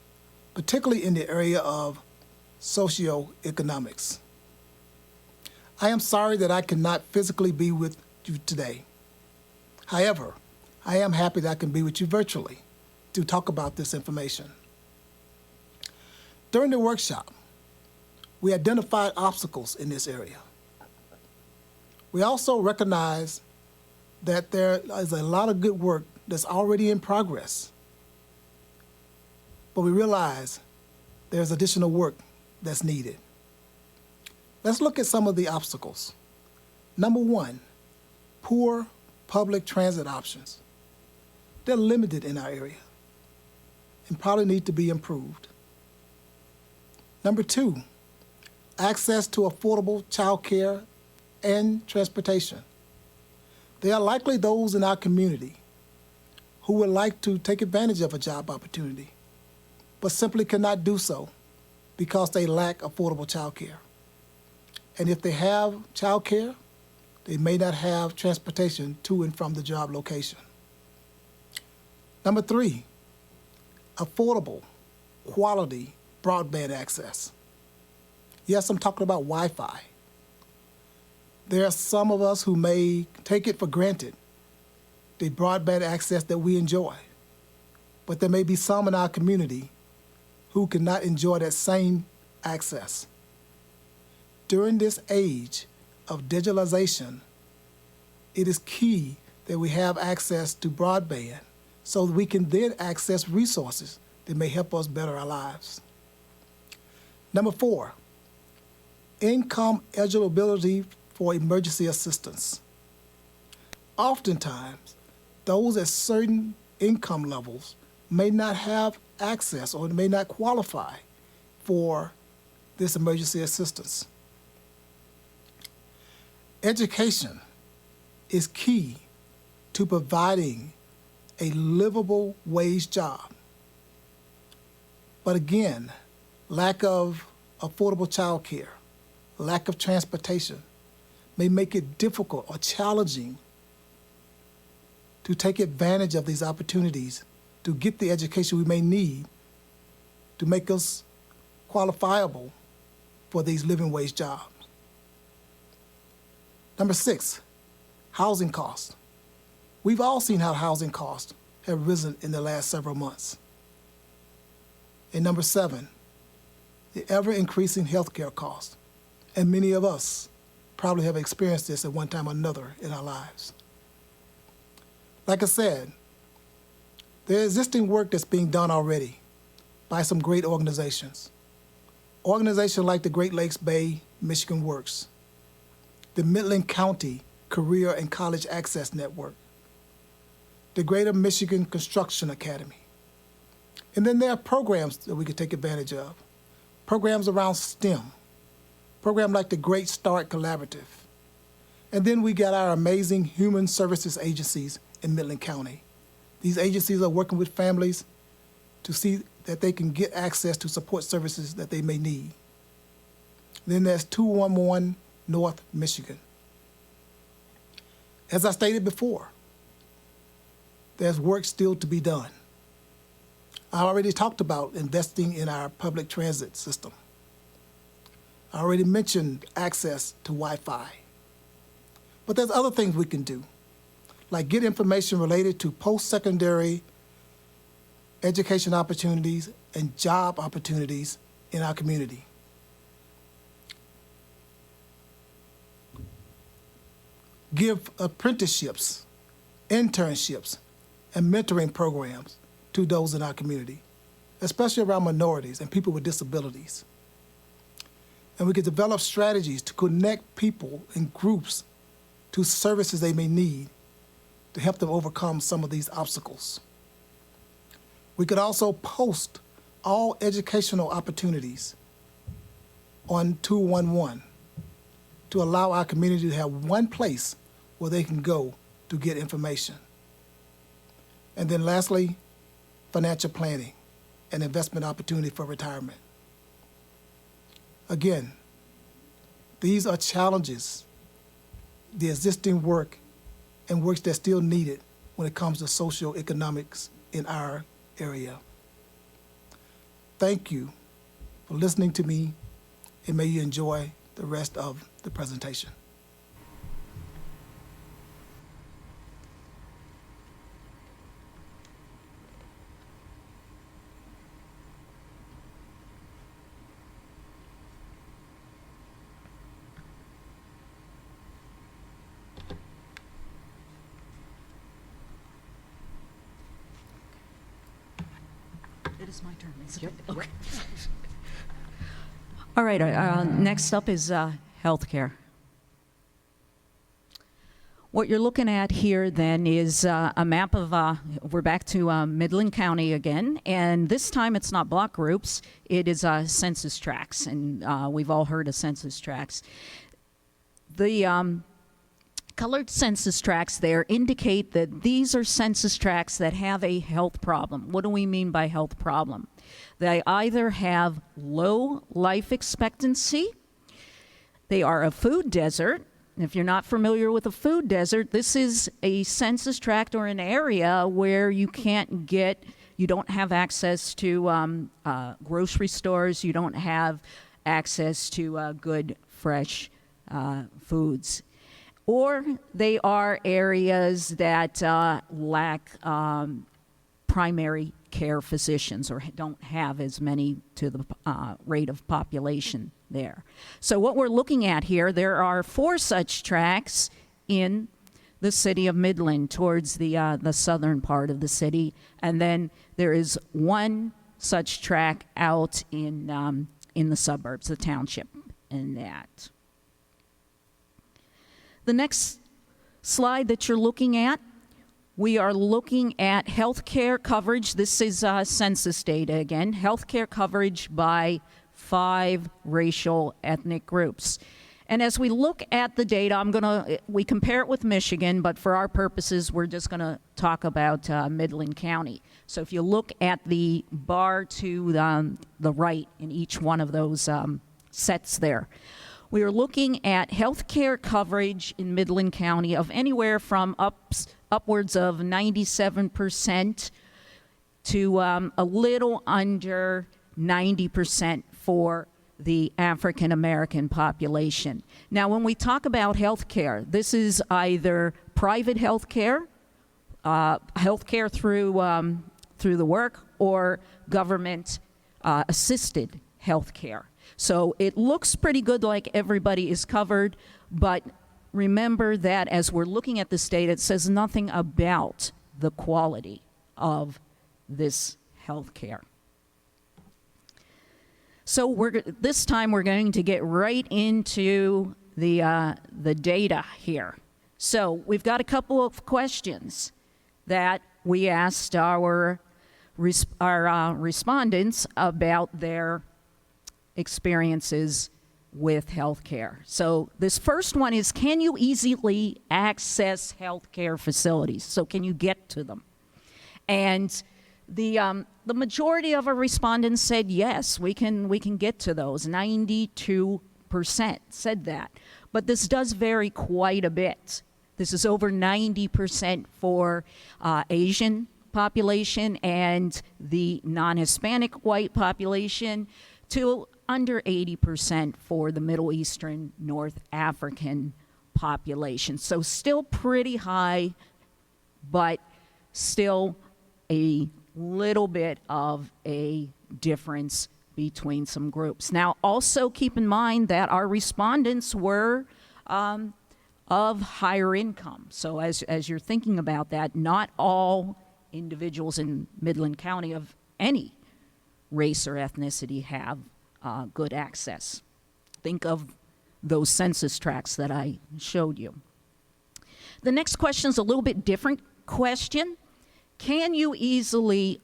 particularly in the area of socioeconomics. I am sorry that I cannot physically be with you today. However, I am happy that I can be with you virtually to talk about this information. During the workshop, we identified obstacles in this area. We also recognize that there is a lot of good work that's already in progress, but we realize there's additional work that's needed. Let's look at some of the obstacles. Number one, poor public transit options. They're limited in our area and probably need to be improved. Number two, access to affordable child care and transportation. There are likely those in our community who would like to take advantage of a job opportunity, but simply cannot do so because they lack affordable child care. And if they have child care, they may not have transportation to and from the job location. Number three, affordable, quality broadband access. Yes, I'm talking about Wi-Fi. There are some of us who may take it for granted, the broadband access that we enjoy. But there may be some in our community who cannot enjoy that same access. During this age of digitalization, it is key that we have access to broadband so that we can then access resources that may help us better our lives. Number four, income eligibility for emergency assistance. Oftentimes, those at certain income levels may not have access or may not qualify for this emergency assistance. Education is key to providing a livable wage job. But again, lack of affordable child care, lack of transportation may make it difficult or challenging to take advantage of these opportunities to get the education we may need to make us qualifiable for these living wage jobs. Number six, housing costs. We've all seen how housing costs have risen in the last several months. And number seven, the ever-increasing healthcare costs. And many of us probably have experienced this at one time or another in our lives. Like I said, there's existing work that's being done already by some great organizations. Organizations like the Great Lakes Bay Michigan Works, the Midland County Career and College Access Network, the Greater Michigan Construction Academy. And then there are programs that we could take advantage of. Programs around STEM, programs like the Great Start Collaborative. And then we got our amazing human services agencies in Midland County. These agencies are working with families to see that they can get access to support services that they may need. Then there's 211 North Michigan. As I stated before, there's work still to be done. I already talked about investing in our public transit system. I already mentioned access to Wi-Fi. But there's other things we can do, like get information related to post-secondary education opportunities and job opportunities in our community. Give apprenticeships, internships, and mentoring programs to those in our community, especially around minorities and people with disabilities. And we can develop strategies to connect people and groups to services they may need to help them overcome some of these obstacles. We could also post all educational opportunities on 211 to allow our community to have one place where they can go to get information. And then lastly, financial planning. and investment opportunity for retirement. Again, these are challenges, the existing work and works that's still needed when it comes to socioeconomics in our area. Thank you for listening to me, and may you enjoy the rest of the presentation. It is my turn, isn't it? Okay. All right, next up is healthcare. What you're looking at here then is a map of, we're back to Midland County again, and this time it's not block groups, it is census tracts, and we've all heard of census tracts. The colored census tracts there indicate that these are census tracts that have a health problem. What do we mean by health problem? They either have low life expectancy, they are a food desert. If you're not familiar with a food desert, this is a census tract or an area where you don't have access to grocery stores, you don't have access to good, fresh foods. Or they are areas that lack primary care physicians or don't have as many to the rate of population there. So what we're looking at here, there are 4 such tracts in the city of Midland towards the southern part of the city, and then there is 1 such tract out in the suburbs, the township, and that. The next slide that you're looking at, we are looking at healthcare coverage. This is census data again. Healthcare coverage by 5 racial ethnic groups. And as we look at the data, we compare it with Michigan, but for our purposes, we're just gonna talk about Midland County. So if you look at the bar to the right in each one of those sets there, we are looking at healthcare coverage in Midland County of anywhere from upwards of 97% to a little under 90% for the African American population. Now, when we talk about healthcare, this is either private healthcare, healthcare through the work, or government assisted healthcare. So it looks pretty good, like everybody is covered, but remember that as we're looking at this data, it says nothing about the quality of this health care. So this time we're going to get right into the data here. So we've got a couple of questions that we asked our respondents about their experiences with healthcare. So this first one is, can you easily access healthcare facilities? So can you get to them? And the majority of our respondents said yes, we can get to those. 92% said that. But this does vary quite a bit. This is over 90% for Asian population and the non-Hispanic white population, to under 80% for the Middle Eastern North African population. So still pretty high, but still a little bit of a difference between some groups. Now, also keep in mind that our respondents were of higher income. So as you're thinking about that, not all individuals in Midland County of any race or ethnicity have good access. Think of those census tracts that I showed you. The next question is a little bit different question. Can you easily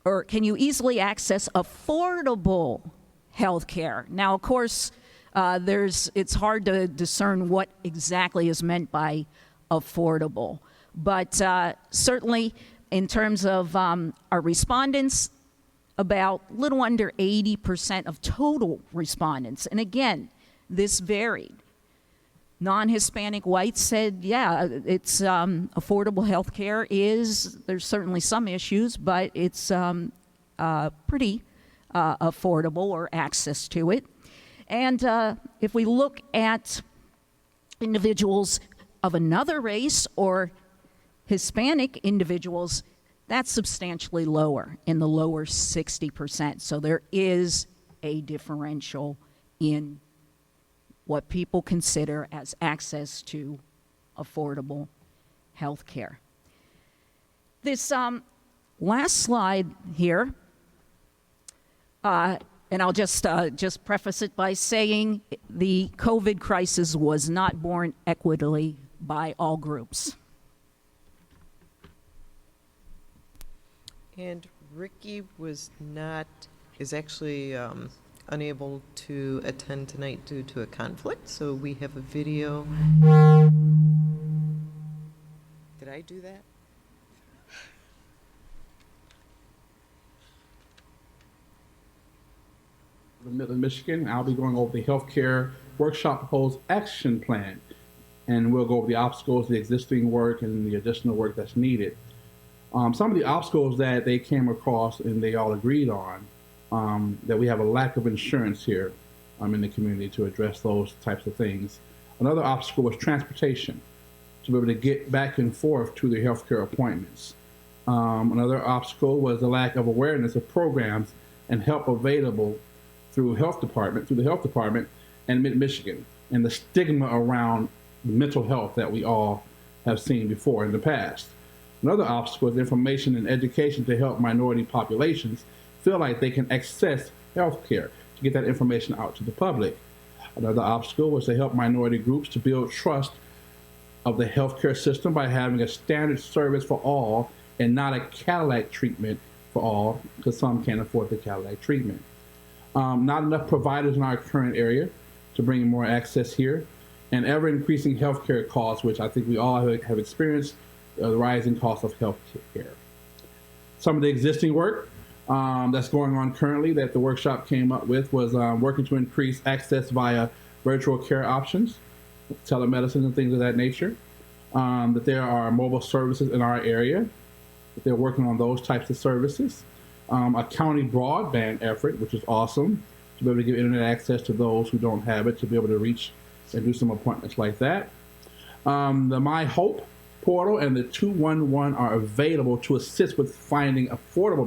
access affordable health care? Now, of course, it's hard to discern what exactly is meant by affordable, but certainly in terms of our respondents, about a little under 80% of total respondents. And again, this varied. Non-Hispanic whites said, yeah, it's affordable health care there's certainly some issues, but it's pretty affordable, or access to it. And if we look at individuals of another race or Hispanic individuals, that's substantially lower, in the lower 60%. So there is a differential in what people consider as access to affordable health care. This last slide here, and I'll just preface it by saying the COVID crisis was not borne equitably by all groups. And Ricky is actually unable to attend tonight due to a conflict, so we have a video. Did I do that? Midland, Michigan. I'll be going over the healthcare workshop proposed action plan, and we'll go over the obstacles, the existing work, and the additional work that's needed. Some of the obstacles that they came across and they all agreed on, that we have a lack of insurance here in the community to address those types of things. Another obstacle was transportation, to be able to get back and forth to their healthcare appointments. Another obstacle was the lack of awareness of programs and help available through the health department and Mid-Michigan, and the stigma around mental health that we all have seen before in the past. Another obstacle is information and education to help minority populations feel like they can access health care, to get that information out to the public. Another obstacle was to help minority groups to build trust of the healthcare system by having a standard service for all and not a Cadillac treatment for all, because some can't afford the Cadillac treatment. Not enough providers in our current area to bring more access here, and ever-increasing healthcare costs, which I think we all have experienced, the rising cost of health care. Some of the existing work that's going on currently that the workshop came up with was working to increase access via virtual care options, telemedicine and things of that nature, that there are mobile services in our area, that they're working on those types of services. A county broadband effort, which is awesome, to be able to give internet access to those who don't have it, to be able to reach and do some appointments like that. The My Hope portal and the 211 are available to assist with finding affordable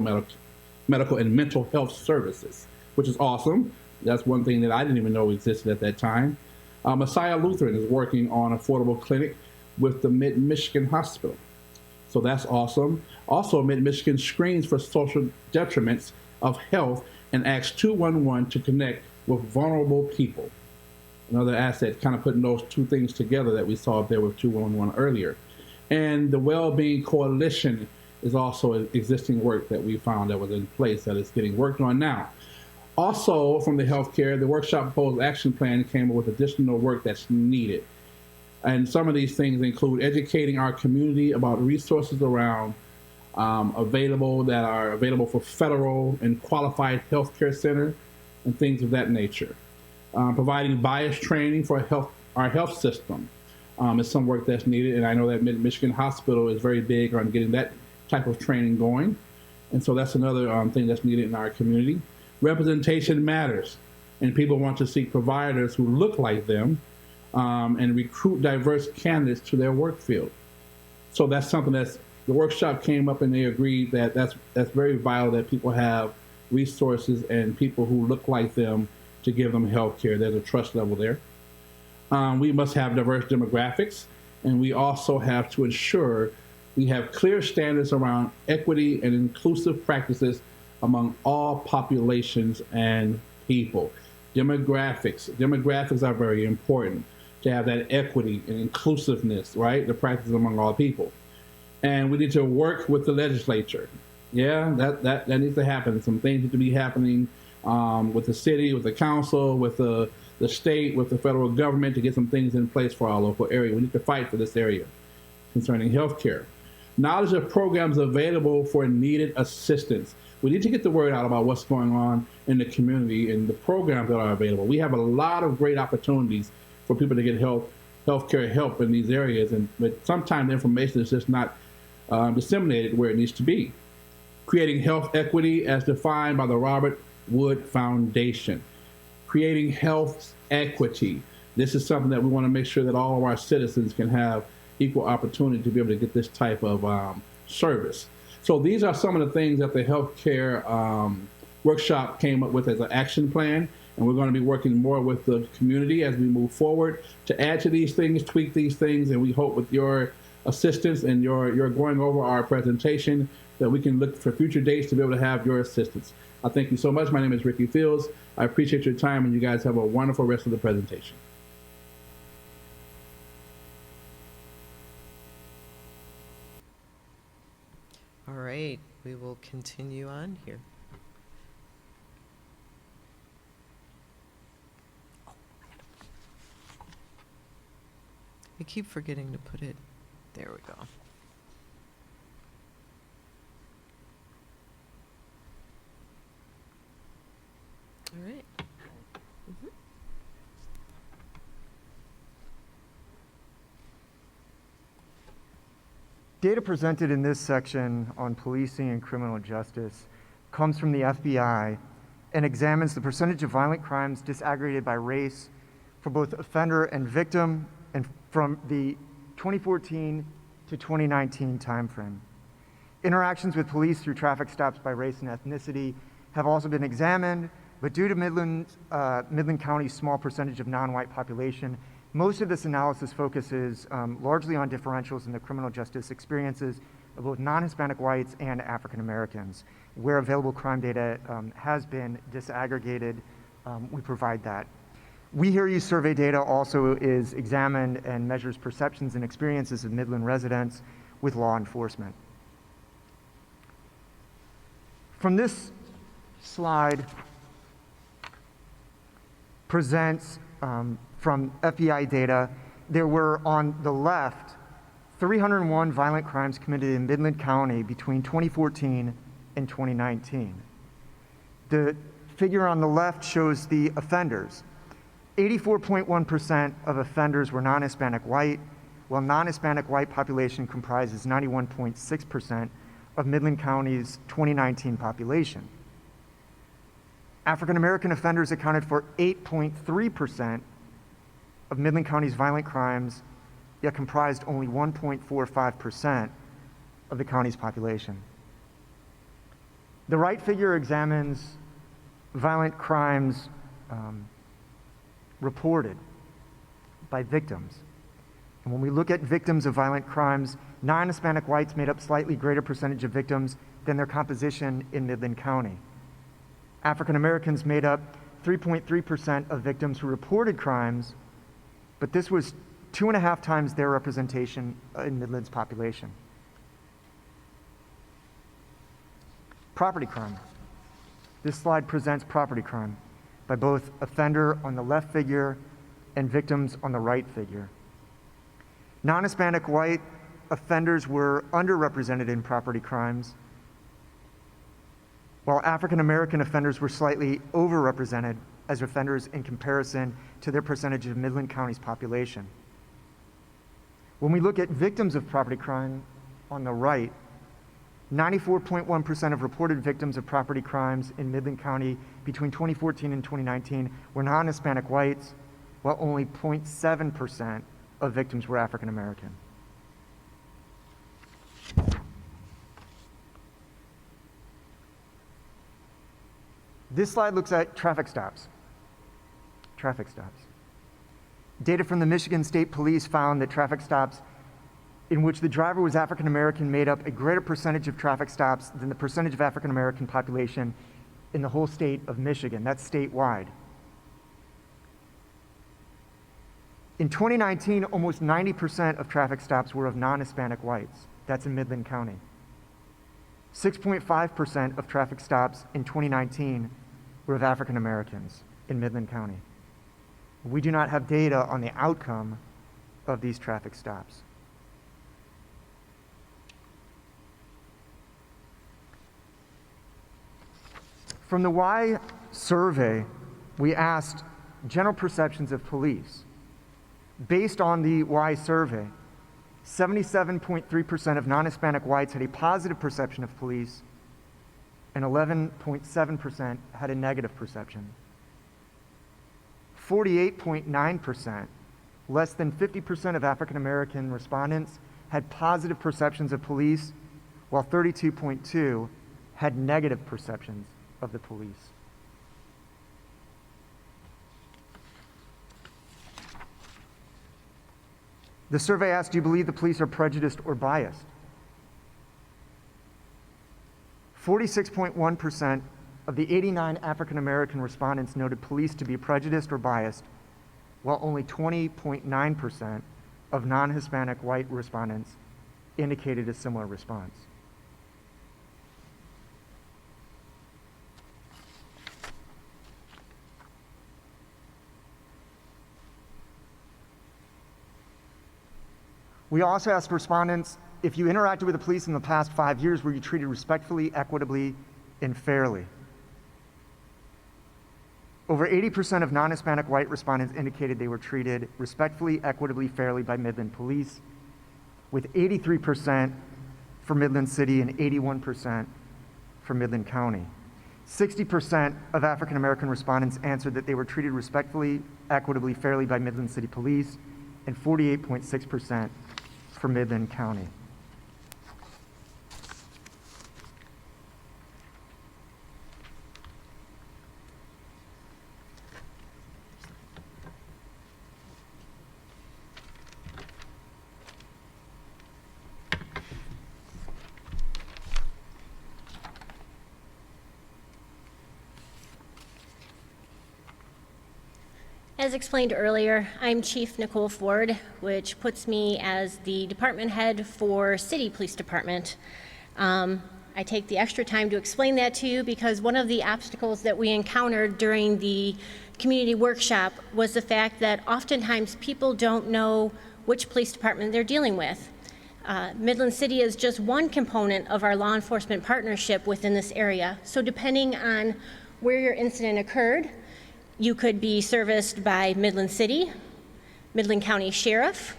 medical and mental health services, which is awesome. That's one thing that I didn't even know existed at that time. Messiah Lutheran is working on affordable clinic with the Mid-Michigan Hospital. So that's awesome. Also, Mid-Michigan screens for social detriments of health and asks 211 to connect with vulnerable people. Another asset, kind of putting those two things together that we saw up there with 211 earlier. And the Wellbeing Coalition is also an existing work that we found that was in place that is getting worked on now. Also, from the healthcare, the workshop proposed action plan came up with additional work that's needed. And some of these things include educating our community about resources around available for federal and qualified healthcare center and things of that nature. Providing bias training for our health system is some work that's needed, and I know that Mid-Michigan Hospital is very big on getting that type of training going, and so that's another thing that's needed in our community. Representation matters, and people want to seek providers who look like them and recruit diverse candidates to their work field. So that's something that's, the workshop came up and they agreed that that's very vital, that people have resources and people who look like them to give them health care. There's a trust level there. We must have diverse demographics, and we also have to ensure we have clear standards around equity and inclusive practices among all populations and people. Demographics are very important, to have that equity and inclusiveness, right? The practice among all people. And we need to work with the legislature. Yeah, that needs to happen. Some things need to be happening with the city, with the council, with the state, with the federal government to get some things in place for our local area. We need to fight for this area concerning health care. Knowledge of programs available for needed assistance. We need to get the word out about what's going on in the community and the programs that are available. We have a lot of great opportunities for people to get healthcare help in these areas, but sometimes the information is just not disseminated where it needs to be. Creating health equity as defined by the Robert Wood Foundation. Creating health equity. This is something that we want to make sure that all of our citizens can have equal opportunity to be able to get this type of service. So these are some of the things that the healthcare workshop came up with as an action plan, and we're going to be working more with the community as we move forward to add to these things, tweak these things, and we hope with your assistance and your going over our presentation that we can look for future dates to be able to have your assistance. I thank you so much. My name is Ricky Fields. I appreciate your time, and you guys have a wonderful rest of the presentation. All right, we will continue on here. I keep forgetting to put it. There we go. All right. Data presented in this section on policing and criminal justice comes from the FBI and examines the percentage of violent crimes disaggregated by race for both offender and victim and from the 2014 to 2019 timeframe. Interactions with police through traffic stops by race and ethnicity have also been examined, but due to Midland County's small percentage of non-white population, most of this analysis focuses largely on differentials in the criminal justice experiences of both non-Hispanic whites and African Americans. Where available crime data has been disaggregated, we provide that. We Hear You survey data also is examined and measures perceptions and experiences of Midland residents with law enforcement. From this slide presents from FBI data, there were on the left 301 violent crimes committed in Midland County between 2014 and 2019. The figure on the left shows the offenders. 84.1% of offenders were non-Hispanic white, while non-Hispanic white population comprises 91.6% of Midland County's 2019 population. African American offenders accounted for 8.3% of Midland County's violent crimes, yet comprised only 1.45% of the county's population. The right figure examines violent crimes reported by victims. And when we look at victims of violent crimes, non-Hispanic whites made up slightly greater percentage of victims than their composition in Midland County. African Americans made up 3.3% of victims who reported crimes, but this was 2.5 times their representation in Midland's population. Property crime. This slide presents property crime by both offender on the left figure and victims on the right figure. Non-Hispanic white offenders were underrepresented in property crimes, while African American offenders were slightly overrepresented as offenders in comparison to their percentage of Midland County's population. When we look at victims of property crime on the right, 94.1% of reported victims of property crimes in Midland County between 2014 and 2019 were non-Hispanic whites, while only 0.7% of victims were African American. This slide looks at traffic stops. Traffic stops. Data from the Michigan State Police found that traffic stops in which the driver was African American made up a greater percentage of traffic stops than the percentage of African American population in the whole state of Michigan. That's statewide. In 2019, almost 90% of traffic stops were of non-Hispanic whites. That's in Midland County. 6.5% of traffic stops in 2019 were of African Americans in Midland County. We do not have data on the outcome of these traffic stops. From the Y survey, we asked general perceptions of police. Based on the Y survey, 77.3% of non-Hispanic whites had a positive perception of police, and 11.7% had a negative perception. 48.9%, less than 50% of African American respondents had positive perceptions of police, while 32.2% had negative perceptions of the police. The survey asked, do you believe the police are prejudiced or biased? 46.1% of the 89 African American respondents noted police to be prejudiced or biased, while only 20.9% of non-Hispanic white respondents indicated a similar response. We also asked respondents, if you interacted with the police in the past 5 years, were you treated respectfully, equitably, and fairly? Over 80% of non-Hispanic white respondents indicated they were treated respectfully, equitably, fairly by Midland Police, with 83% for Midland City and 81% for Midland County. 60% of African American respondents answered that they were treated respectfully, equitably, fairly by Midland City Police, and 48.6% for Midland County. As explained earlier, I'm Chief Nicole Ford, which puts me as the department head for City Police Department. I take the extra time to explain that to you because one of the obstacles that we encountered during the community workshop was the fact that oftentimes people don't know which police department they're dealing with. Midland City is just one component of our law enforcement partnership within this area. So depending on where your incident occurred, you could be serviced by Midland City, Midland County Sheriff,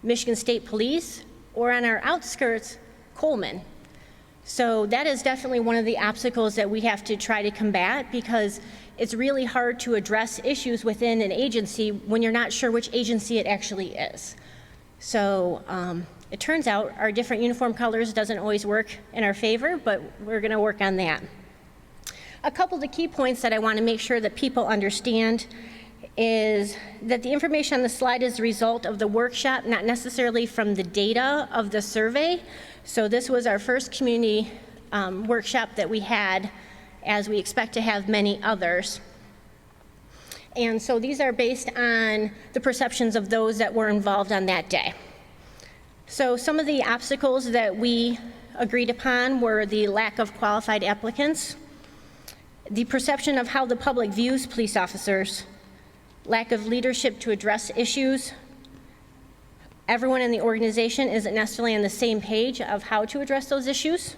Michigan State Police, or on our outskirts, Coleman. So that is definitely one of the obstacles that we have to try to combat because it's really hard to address issues within an agency when you're not sure which agency it actually is. So it turns out our different uniform colors doesn't always work in our favor, but we're gonna work on that. A couple of the key points that I want to make sure that people understand is that the information on the slide is the result of the workshop, not necessarily from the data of the survey. So this was our first community workshop that we had, as we expect to have many others. And so these are based on the perceptions of those that were involved on that day. So some of the obstacles that we agreed upon were the lack of qualified applicants, the perception of how the public views police officers, lack of leadership to address issues. Everyone in the organization isn't necessarily on the same page of how to address those issues.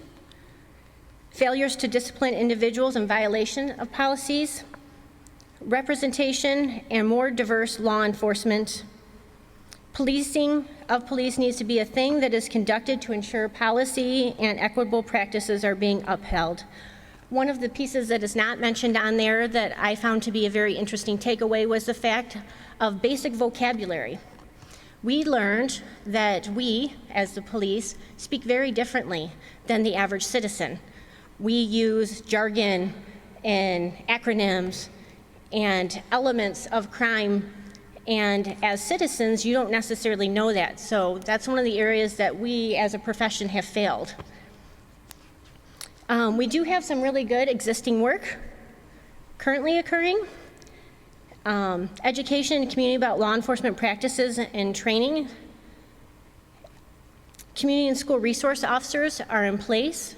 Failures to discipline individuals in violation of policies. Representation and more diverse law enforcement. Policing of police needs to be a thing that is conducted to ensure policy and equitable practices are being upheld. One of the pieces that is not mentioned on there that I found to be a very interesting takeaway was the fact of basic vocabulary. We learned that we, as the police, speak very differently than the average citizen. We use jargon and acronyms and elements of crime, and as citizens, you don't necessarily know that. So that's one of the areas that we as a profession have failed. We do have some really good existing work currently occurring. Education and community about law enforcement practices and training. Community and school resource officers are in place.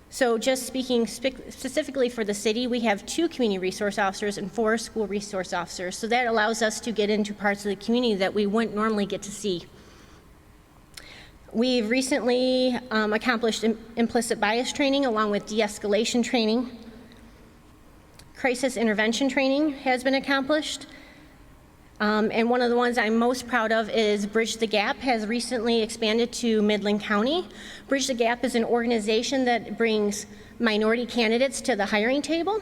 So just speaking specifically for the city, we have 2 community resource officers and 4 school resource officers. So that allows us to get into parts of the community that we wouldn't normally get to see. We've recently accomplished implicit bias training along with de-escalation training. crisis intervention training has been accomplished. And one of the ones I'm most proud of is Bridge the Gap has recently expanded to Midland County. Bridge the Gap is an organization that brings minority candidates to the hiring table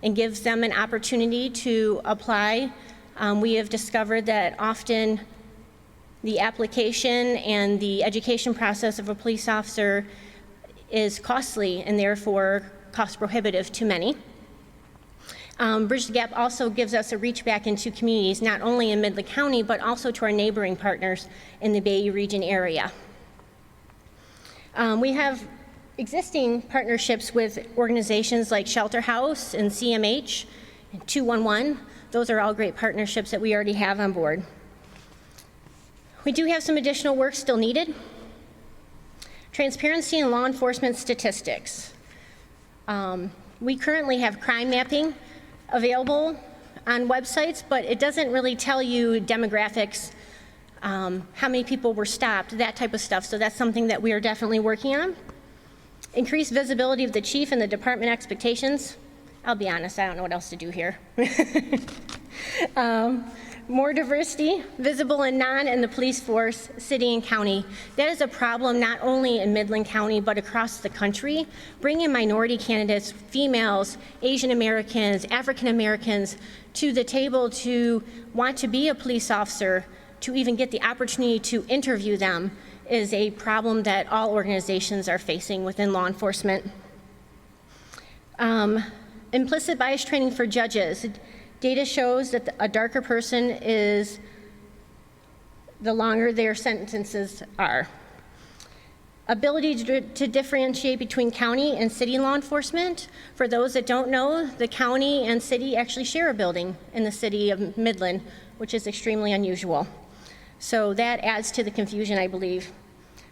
and gives them an opportunity to apply. We have discovered that often the application and the education process of a police officer is costly and therefore cost prohibitive to many. Bridge the Gap also gives us a reach back into communities, not only in Midland County, but also to our neighboring partners in the Bay region area. We have existing partnerships with organizations like Shelter House and CMH and 211. Those are all great partnerships that we already have on board. We do have some additional work still needed. Transparency in law enforcement statistics. We currently have crime mapping available on websites, but it doesn't really tell you demographics, how many people were stopped, that type of stuff. So that's something that we are definitely working on. Increased visibility of the chief and the department expectations. I'll be honest, I don't know what else to do here. More diversity, visible and non in the police force, city and county. That is a problem not only in Midland County, but across the country. Bringing minority candidates, females, Asian Americans, African Americans to the table to want to be a police officer, to even get the opportunity to interview them, is a problem that all organizations are facing within law enforcement. Implicit bias training for judges. Data shows that a darker person is the longer their sentences are. Ability to differentiate between county and city law enforcement. For those that don't know, the county and city actually share a building in the city of Midland, which is extremely unusual. So that adds to the confusion, I believe.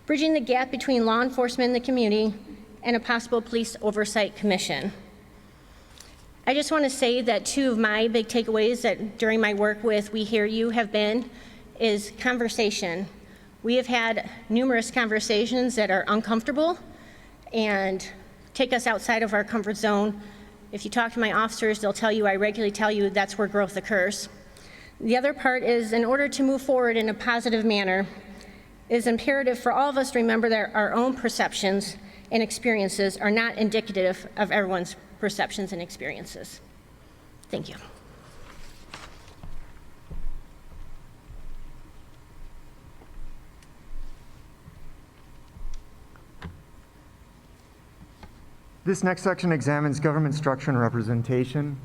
Bridging the gap between law enforcement and the community and a possible police oversight commission. I just want to say that two of my big takeaways that during my work with We Hear You have been is conversation. We have had numerous conversations that are uncomfortable and take us outside of our comfort zone. If you talk to my officers, they'll tell you, I regularly tell you, that's where growth occurs. The other part is, in order to move forward in a positive manner, it is imperative for all of us to remember that our own perceptions and experiences are not indicative of everyone's perceptions and experiences. Thank you. This next section examines government structure and representation,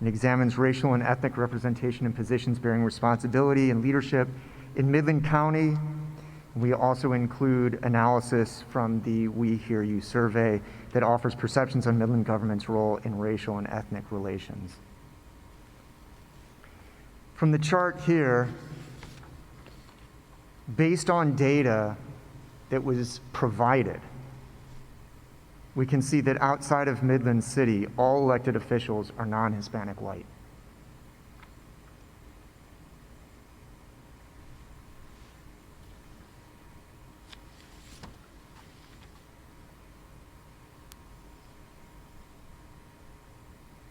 and examines racial and ethnic representation in positions bearing responsibility and leadership in Midland County. We also include analysis from the We Hear You survey that offers perceptions on Midland government's role in racial and ethnic relations. From the chart here, based on data that was provided, we can see that outside of Midland City, all elected officials are non-Hispanic white.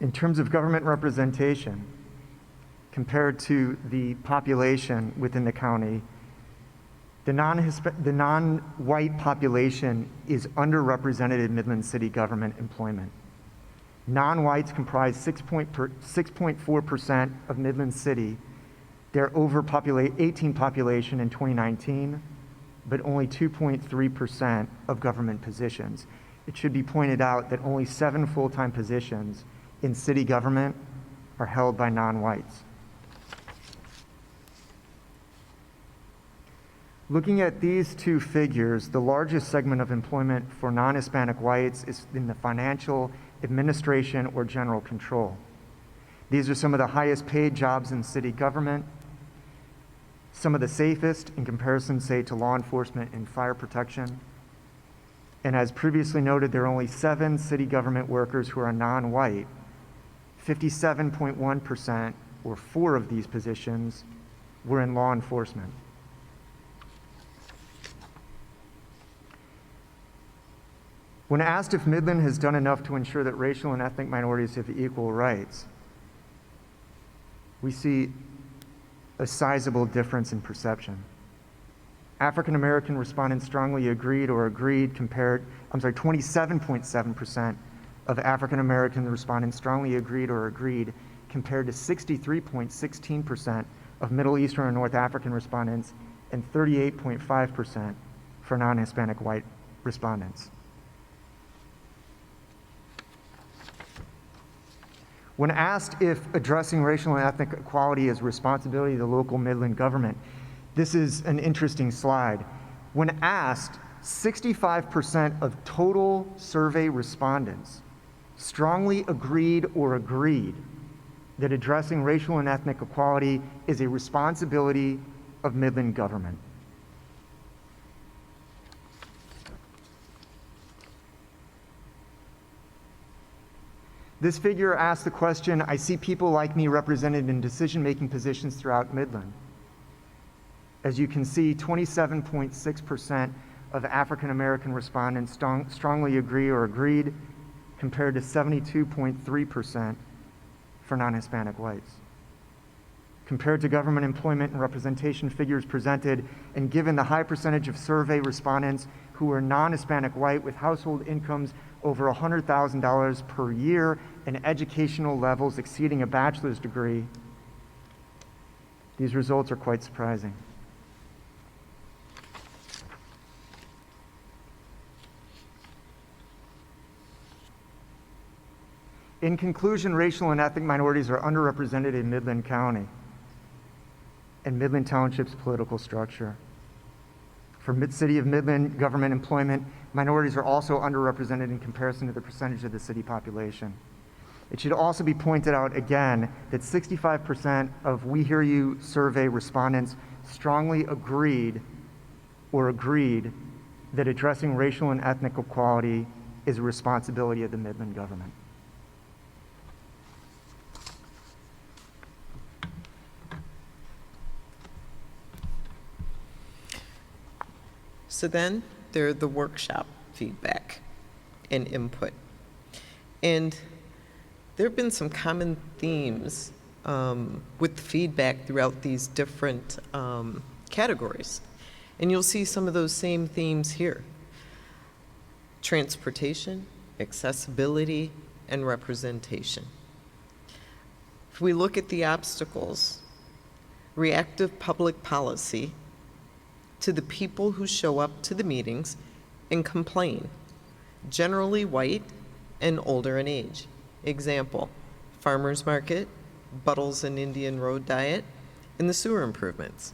In terms of government representation, compared to the population within the county, the non-white population is underrepresented in Midland City government employment. Non-whites comprise 6.4% of Midland City. They're over 18 population in 2019, but only 2.3% of government positions. It should be pointed out that only 7 full-time positions in city government are held by non-whites. Looking at these two figures, the largest segment of employment for non-Hispanic whites is in the financial, administration, or general control. These are some of the highest paid jobs in city government, some of the safest in comparison, say, to law enforcement and fire protection. And as previously noted, there are only 7 city government workers who are non-white. 57.1%, or 4 of these positions, were in law enforcement. When asked if Midland has done enough to ensure that racial and ethnic minorities have equal rights, we see a sizable difference in perception. African American respondents strongly agreed or agreed 27.7% of African American respondents strongly agreed or agreed compared to 63.16% of Middle Eastern and North African respondents and 38.5% for non-Hispanic white respondents. When asked if addressing racial and ethnic equality is a responsibility of the local Midland government, this is an interesting slide. When asked, 65% of total survey respondents strongly agreed or agreed that addressing racial and ethnic equality is a responsibility of Midland government. This figure asks the question, I see people like me represented in decision-making positions throughout Midland. As you can see, 27.6% of African American respondents strongly agree or agreed, compared to 72.3% for non-Hispanic whites. Compared to government employment and representation figures presented, and given the high percentage of survey respondents who are non-Hispanic white with household incomes over $100,000 per year and educational levels exceeding a bachelor's degree, these results are quite surprising. In conclusion, racial and ethnic minorities are underrepresented in Midland County and Midland Township's political structure. For City of Midland government employment, minorities are also underrepresented in comparison to the percentage of the city population. It should also be pointed out again that 65% of We Hear You survey respondents strongly agreed or agreed that addressing racial and ethnic equality is a responsibility of the Midland government. So then there are the workshop feedback and input. And there have been some common themes with the feedback throughout these different categories. And you'll see some of those same themes here. Transportation, accessibility, and representation. If we look at the obstacles, reactive public policy to the people who show up to the meetings and complain, generally white and older in age. Example, farmers market, Buttles and Indian Road diet, and the sewer improvements.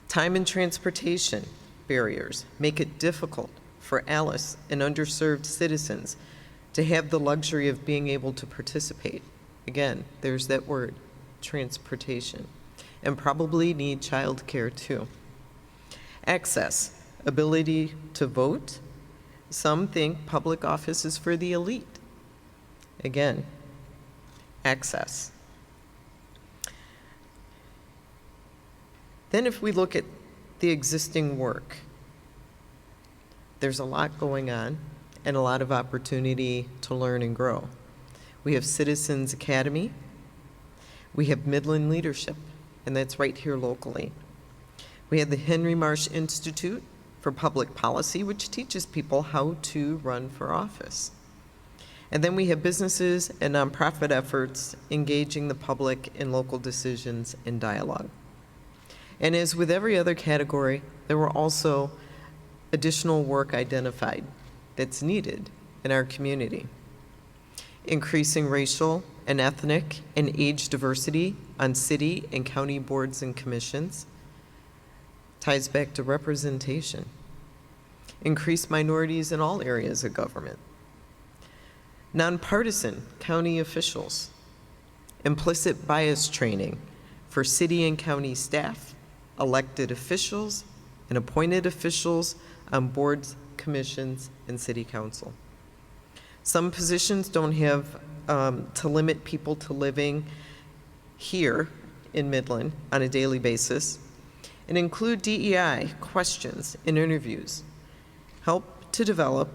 Time and transportation barriers make it difficult for Alice and underserved citizens to have the luxury of being able to participate. Again, there's that word, transportation, and probably need childcare too. Access, ability to vote. Some think public office is for the elite. Again, access. Then if we look at the existing work, there's a lot going on and a lot of opportunity to learn and grow. We have Citizens Academy. We have Midland Leadership, and that's right here locally. We have the Henry Marsh Institute for Public Policy, which teaches people how to run for office. And then we have businesses and nonprofit efforts engaging the public in local decisions and dialogue. And as with every other category, there were also additional work identified that's needed in our community. Increasing racial and ethnic and age diversity on city and county boards and commissions. Ties back to representation. Increase minorities in all areas of government. Nonpartisan county officials. Implicit bias training for city and county staff, elected officials, and appointed officials on boards, commissions, and city council. Some positions don't have to limit people to living here in Midland on a daily basis, and include DEI questions and interviews. Help to develop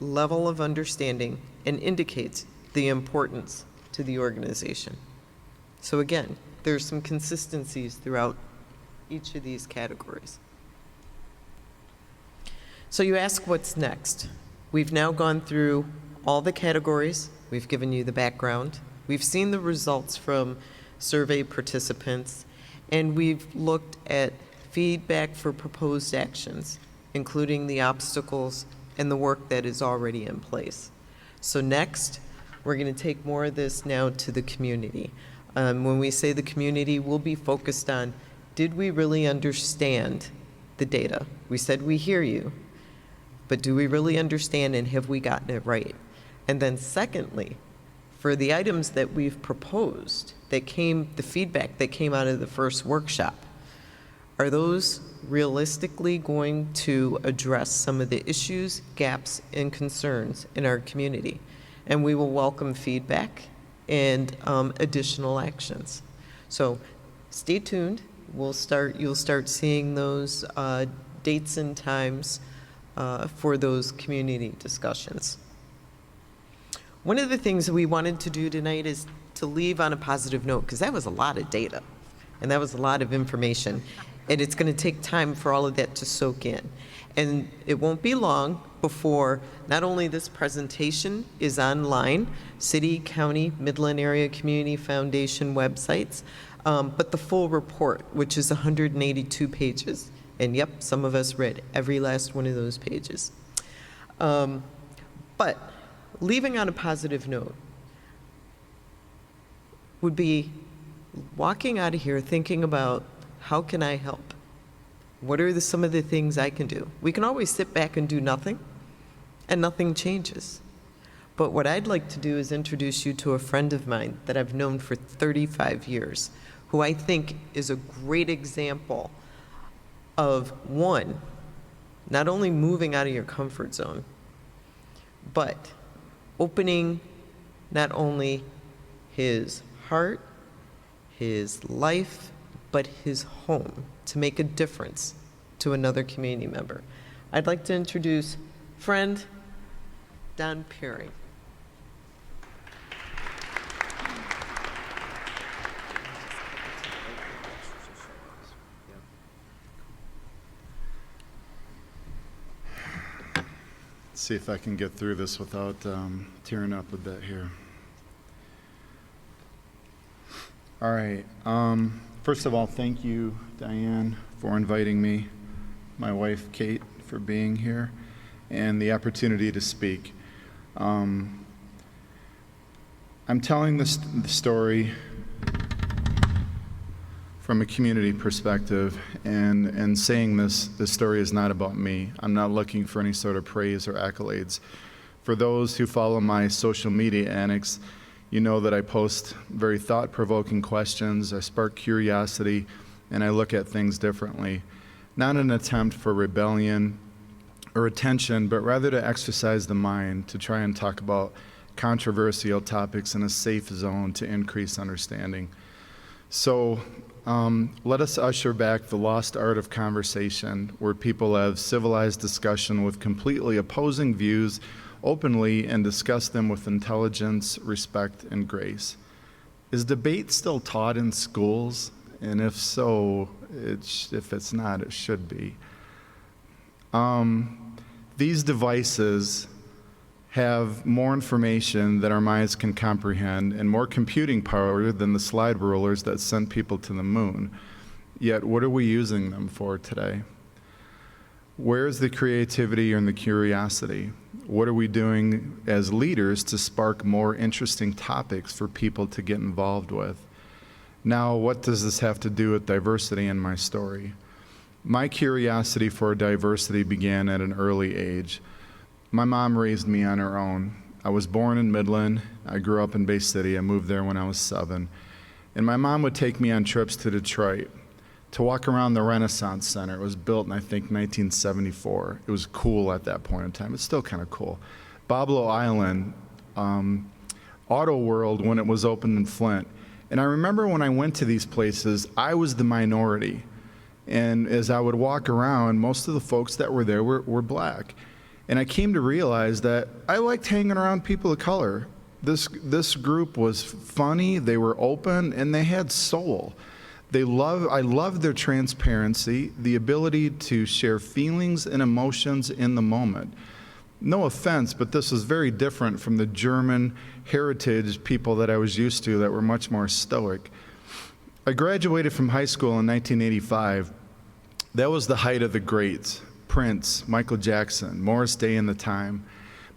level of understanding and indicates the importance to the organization. So again, there's some consistencies throughout each of these categories. So you ask what's next. We've now gone through all the categories. We've given you the background. We've seen the results from survey participants, and we've looked at feedback for proposed actions, including the obstacles and the work that is already in place. So next, we're going to take more of this now to the community. When we say the community, we'll be focused on, did we really understand the data? We said we hear you, but do we really understand, and have we gotten it right? And then secondly, for the items that we've proposed, the feedback that came out of the first workshop, are those realistically going to address some of the issues, gaps, and concerns in our community? And we will welcome feedback and additional actions. So stay tuned. You'll start seeing those dates and times for those community discussions. One of the things that we wanted to do tonight is to leave on a positive note, because that was a lot of data and that was a lot of information, and it's going to take time for all of that to soak in. And it won't be long before not only this presentation is online, City, County, Midland Area Community Foundation websites, but the full report, which is 182 pages. And yep, some of us read every last one of those pages. But leaving on a positive note would be walking out of here thinking about, how can I help? What are some of the things I can do? We can always sit back and do nothing, and nothing changes. But what I'd like to do is introduce you to a friend of mine that I've known for 35 years, who I think is a great example of, one, not only moving out of your comfort zone, but opening not only his heart, his life, but his home to make a difference to another community member. I'd like to introduce friend Don Perry. Let's see if I can get through this without tearing up a bit here. All right. First of all, thank you, Diane, for inviting me, my wife, Kate, for being here, and the opportunity to speak. I'm telling the story from a community perspective, and saying this story is not about me. I'm not looking for any sort of praise or accolades. For those who follow my social media annex, you know that I post very thought-provoking questions, I spark curiosity, and I look at things differently. Not an attempt for rebellion or attention, but rather to exercise the mind, to try and talk about controversial topics in a safe zone to increase understanding. So let us usher back the lost art of conversation, where people have civilized discussion with completely opposing views openly and discuss them with intelligence, respect, and grace. Is debate still taught in schools? And if so, if it's not, it should be. These devices have more information that our minds can comprehend and more computing power than the slide rulers that sent people to the moon. Yet, what are we using them for today? Where's the creativity and the curiosity? What are we doing as leaders to spark more interesting topics for people to get involved with? Now, what does this have to do with diversity in my story? My curiosity for diversity began at an early age. My mom raised me on her own. I was born in Midland. I grew up in Bay City. I moved there when I was 7. And my mom would take me on trips to Detroit to walk around the Renaissance Center. It was built in, I think, 1974. It was cool at that point in time. It's still kind of cool. Boblo Island, Auto World when it was opened in Flint. And I remember when I went to these places, I was the minority. And as I would walk around, most of the folks that were there were black. And I came to realize that I liked hanging around people of color. This group was funny, they were open, and they had soul. I loved their transparency, the ability to share feelings and emotions in the moment. No offense, but this was very different from the German heritage people that I was used to that were much more stoic. I graduated from high school in 1985. That was the height of the greats: Prince, Michael Jackson, Morris Day and the Time.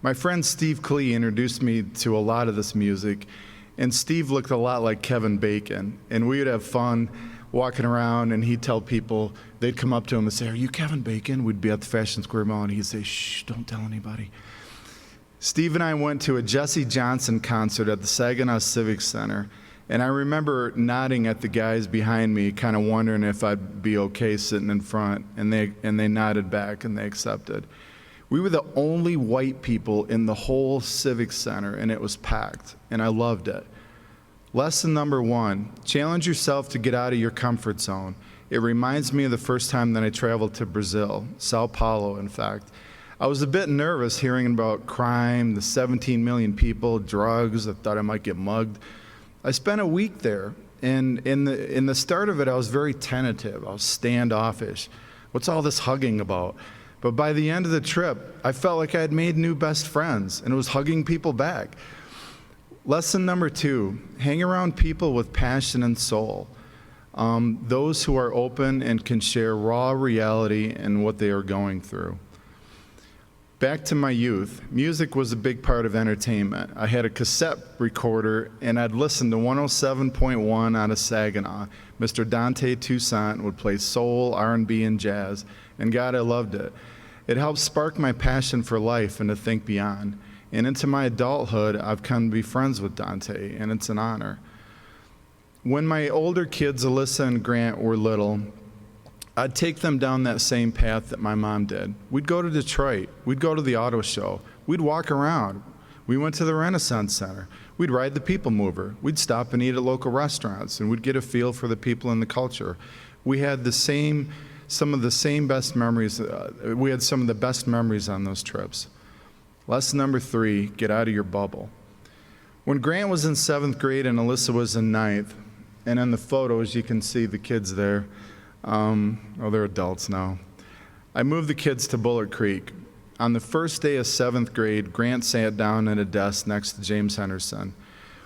My friend Steve Klee introduced me to a lot of this music, and Steve looked a lot like Kevin Bacon, and we would have fun walking around, and he'd tell people, they'd come up to him and say, "Are you Kevin Bacon?" We'd be at the Fashion Square Mall, and he'd say, "Shh, don't tell anybody." Steve and I went to a Jesse Johnson concert at the Saginaw Civic Center, and I remember nodding at the guys behind me, kind of wondering if I'd be okay sitting in front, and they nodded back, and they accepted. We were the only white people in the whole Civic Center, and it was packed, and I loved it. Lesson number 1, challenge yourself to get out of your comfort zone. It reminds me of the first time that I traveled to Brazil, Sao Paulo, in fact. I was a bit nervous hearing about crime, the 17 million people, drugs. I thought I might get mugged. I spent a week there, and in the start of it, I was very tentative. I was standoffish. What's all this hugging about? But by the end of the trip, I felt like I had made new best friends, and it was hugging people back. Lesson number 2, hang around people with passion and soul. Those who are open and can share raw reality and what they are going through. Back to my youth, music was a big part of entertainment. I had a cassette recorder, and I'd listen to 107.1 out of Saginaw. Mr. Dante Toussaint would play soul, R&B, and jazz, and God, I loved it. It helped spark my passion for life and to think beyond. And into my adulthood, I've come to be friends with Dante, and it's an honor. When my older kids, Alyssa and Grant, were little, I'd take them down that same path that my mom did. We'd go to Detroit. We'd go to the auto show. We'd walk around. We went to the Renaissance Center. We'd ride the People Mover. We'd stop and eat at local restaurants, and we'd get a feel for the people and the culture. We had some of the best memories. We had some of the best memories on those trips. Lesson number 3, get out of your bubble. When Grant was in 7th grade and Alyssa was in 9th, and in the photos you can see the kids there. They're adults now. I moved the kids to Bullet Creek. On the first day of 7th grade, Grant sat down at a desk next to James Henderson.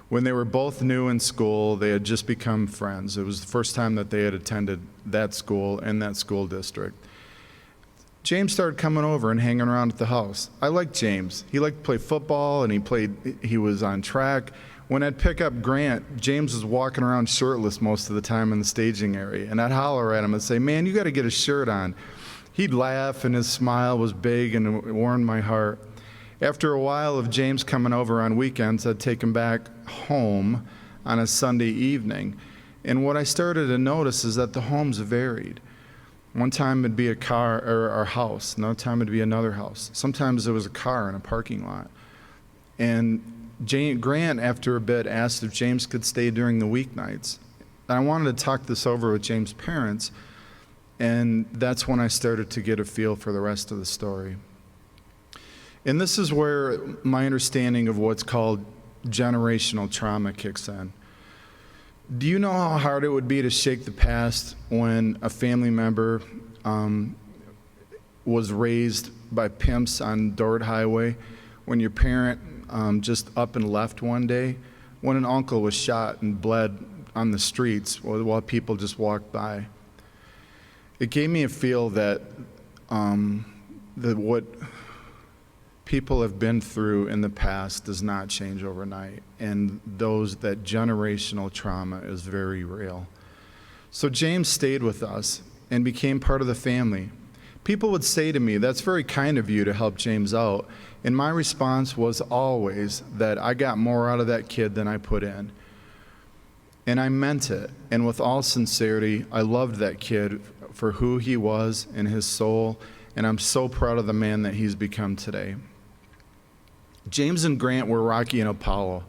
When they were both new in school, they had just become friends. It was the first time that they had attended that school in that school district. James started coming over and hanging around at the house. I liked James. He liked to play football, and he was on track. When I'd pick up Grant, James was walking around shirtless most of the time in the staging area, and I'd holler at him and say, "Man, you got to get a shirt on." He'd laugh, and his smile was big and it warmed my heart. After a while of James coming over on weekends, I'd take him back home on a Sunday evening. And what I started to notice is that the homes varied. One time it'd be a car or our house, another time it'd be another house. Sometimes there was a car in a parking lot. And Grant, after a bit, asked if James could stay during the weeknights. I wanted to talk this over with James' parents, and that's when I started to get a feel for the rest of the story. And this is where my understanding of what's called generational trauma kicks in. Do you know how hard it would be to shake the past when a family member was raised by pimps on Dort Highway, when your parent just up and left one day, when an uncle was shot and bled on the streets while people just walked by? It gave me a feel that what people have been through in the past does not change overnight, and that generational trauma is very real. So James stayed with us and became part of the family. People would say to me, "That's very kind of you to help James out," and my response was always that I got more out of that kid than I put in. And I meant it, and with all sincerity, I loved that kid for who he was and his soul, and I'm so proud of the man that he's become today. James and Grant were Rocky and Apollo.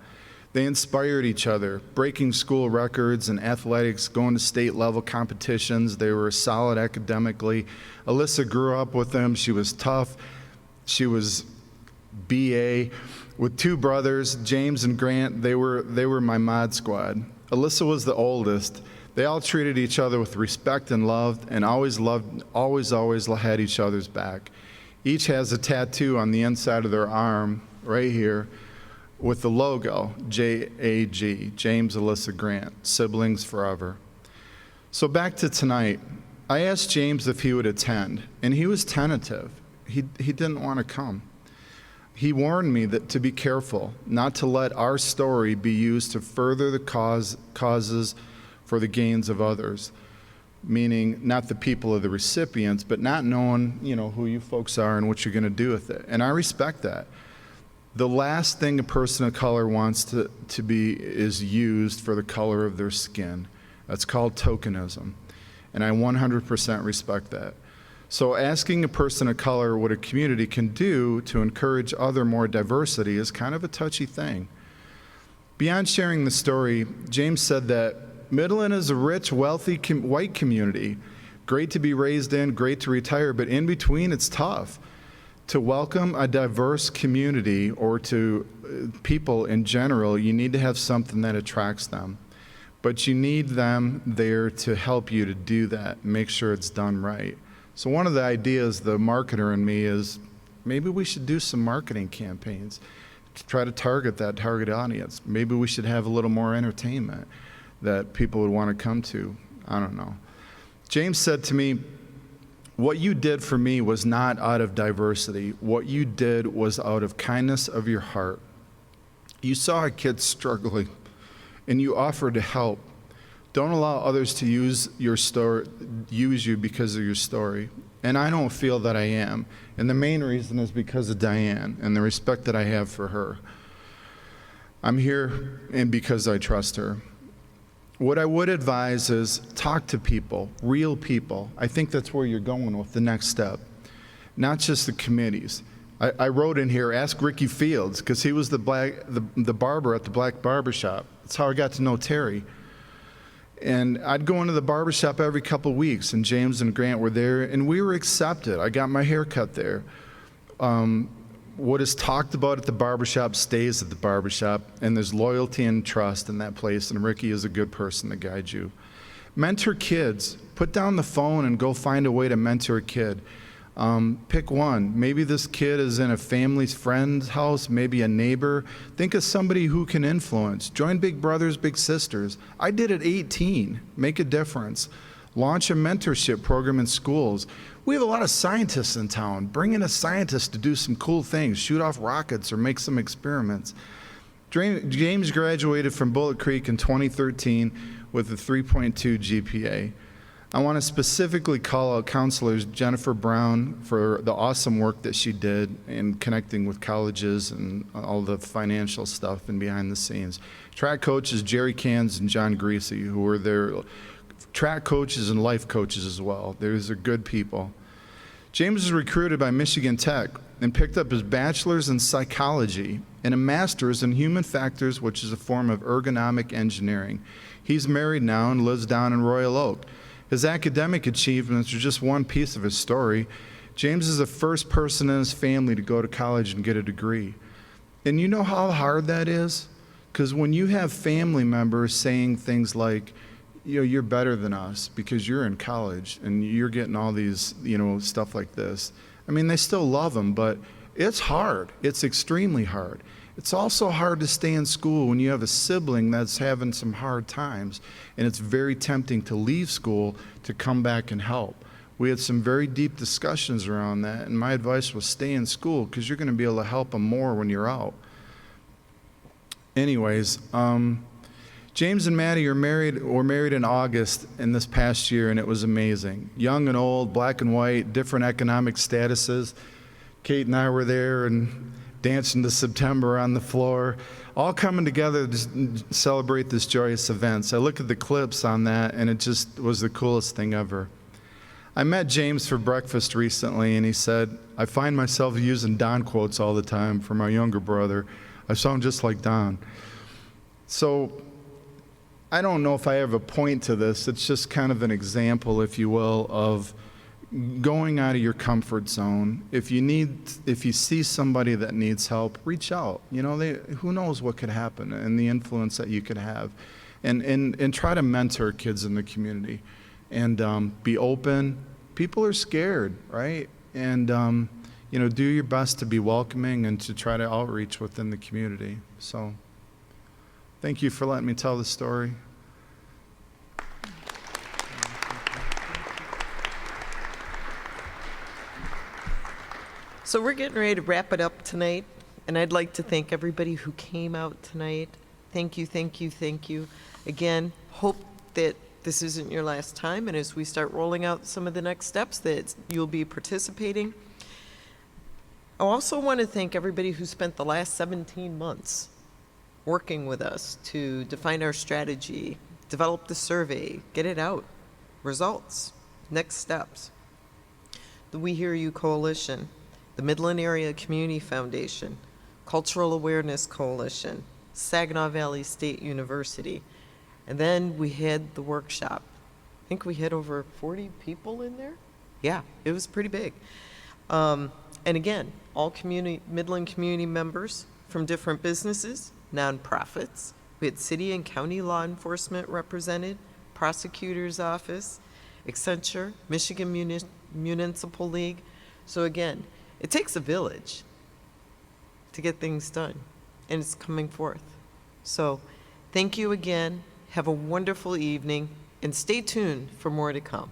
They inspired each other, breaking school records in athletics, going to state level competitions. They were solid academically. Alyssa grew up with them. She was tough. She was BA with two brothers, James and Grant. They were my mod squad. Alyssa was the oldest. They all treated each other with respect and love, and always had each other's back. Each has a tattoo on the inside of their arm, right here, with the logo, JAG, James Alyssa Grant, siblings forever. So back to tonight. I asked James if he would attend, and he was tentative. He didn't want to come. He warned me that to be careful, not to let our story be used to further the causes for the gains of others, meaning not the people of the recipients, but not knowing, who you folks are and what you're going to do with it. And I respect that. The last thing a person of color wants to be is used for the color of their skin. That's called tokenism. And I 100% respect that. So asking a person of color what a community can do to encourage more diversity is kind of a touchy thing. Beyond sharing the story, James said that Midland is a rich, wealthy, white community. Great to be raised in, great to retire, but in between it's tough. To welcome a diverse community or to people in general, you need to have something that attracts them. But you need them there to help you to do that, make sure it's done right. So one of the ideas, the marketer in me, is maybe we should do some marketing campaigns to try to target that target audience. Maybe we should have a little more entertainment that people would want to come to. I don't know. James said to me, what you did for me was not out of diversity. What you did was out of kindness of your heart. You saw a kid struggling, and you offered to help. Don't allow others to use you because of your story. And I don't feel that I am. And the main reason is because of Diane and the respect that I have for her. I'm here and because I trust her. What I would advise is talk to people, real people. I think that's where you're going with the next step, not just the committees. I wrote in here, ask Ricky Fields, because he was the barber at the Black Barbershop. That's how I got to know Terry. And I'd go into the barbershop every couple weeks, and James and Grant were there, and we were accepted. I got my hair cut there. What is talked about at the barbershop stays at the barbershop, and there's loyalty and trust in that place, and Ricky is a good person to guide you. Mentor kids. Put down the phone and go find a way to mentor a kid. Pick one. Maybe this kid is in a family's friend's house, maybe a neighbor. Think of somebody who can influence. Join Big Brothers, Big Sisters. I did at 18. Make a difference. Launch a mentorship program in schools. We have a lot of scientists in town. Bring in a scientist to do some cool things, shoot off rockets or make some experiments. James graduated from Bullet Creek in 2013 with a 3.2 GPA. I want to specifically call out counselors Jennifer Brown for the awesome work that she did in connecting with colleges and all the financial stuff and behind the scenes. Track coaches Jerry Cans and John Greasy, who were their track coaches and life coaches as well. These are good people. James was recruited by Michigan Tech and picked up his bachelor's in psychology and a master's in human factors, which is a form of ergonomic engineering. He's married now and lives down in Royal Oak. His academic achievements are just one piece of his story. James is the first person in his family to go to college and get a degree. And you know how hard that is? Because when you have family members saying things like, you're better than us because you're in college and you're getting all these, stuff like this. I mean, they still love him, but it's hard. It's extremely hard. It's also hard to stay in school when you have a sibling that's having some hard times, and it's very tempting to leave school to come back and help. We had some very deep discussions around that, and my advice was stay in school because you're going to be able to help them more when you're out. Anyways, James and Maddie were married in August in this past year, and it was amazing. Young and old, black and white, different economic statuses. Kate and I were there and dancing to September on the floor, all coming together to celebrate this joyous event. So I look at the clips on that, and it just was the coolest thing ever. I met James for breakfast recently, and he said, I find myself using Don quotes all the time for my younger brother. I sound just like Don. So I don't know if I have a point to this. It's just kind of an example, if you will, of going out of your comfort zone. If you see somebody that needs help, reach out. You know, who knows what could happen and the influence that you could have. And try to mentor kids in the community. And be open. People are scared, right? And you know, do your best to be welcoming and to try to outreach within the community. So thank you for letting me tell the story. So we're getting ready to wrap it up tonight, and I'd like to thank everybody who came out tonight. Thank you, thank you, thank you. Again, hope that this isn't your last time, and as we start rolling out some of the next steps that you'll be participating. I also want to thank everybody who spent the last 17 months working with us to define our strategy, develop the survey, get it out, results, next steps. The We Hear You Coalition, the Midland Area Community Foundation, Cultural Awareness Coalition, Saginaw Valley State University, and then we had the workshop. I think we had over 40 people in there. Yeah, it was pretty big. And again, all Midland community members from different businesses, nonprofits. We had city and county law enforcement represented, prosecutor's office, Accenture, Michigan Municipal League. So again, it takes a village to get things done, and it's coming forth. So thank you again. Have a wonderful evening, and stay tuned for more to come.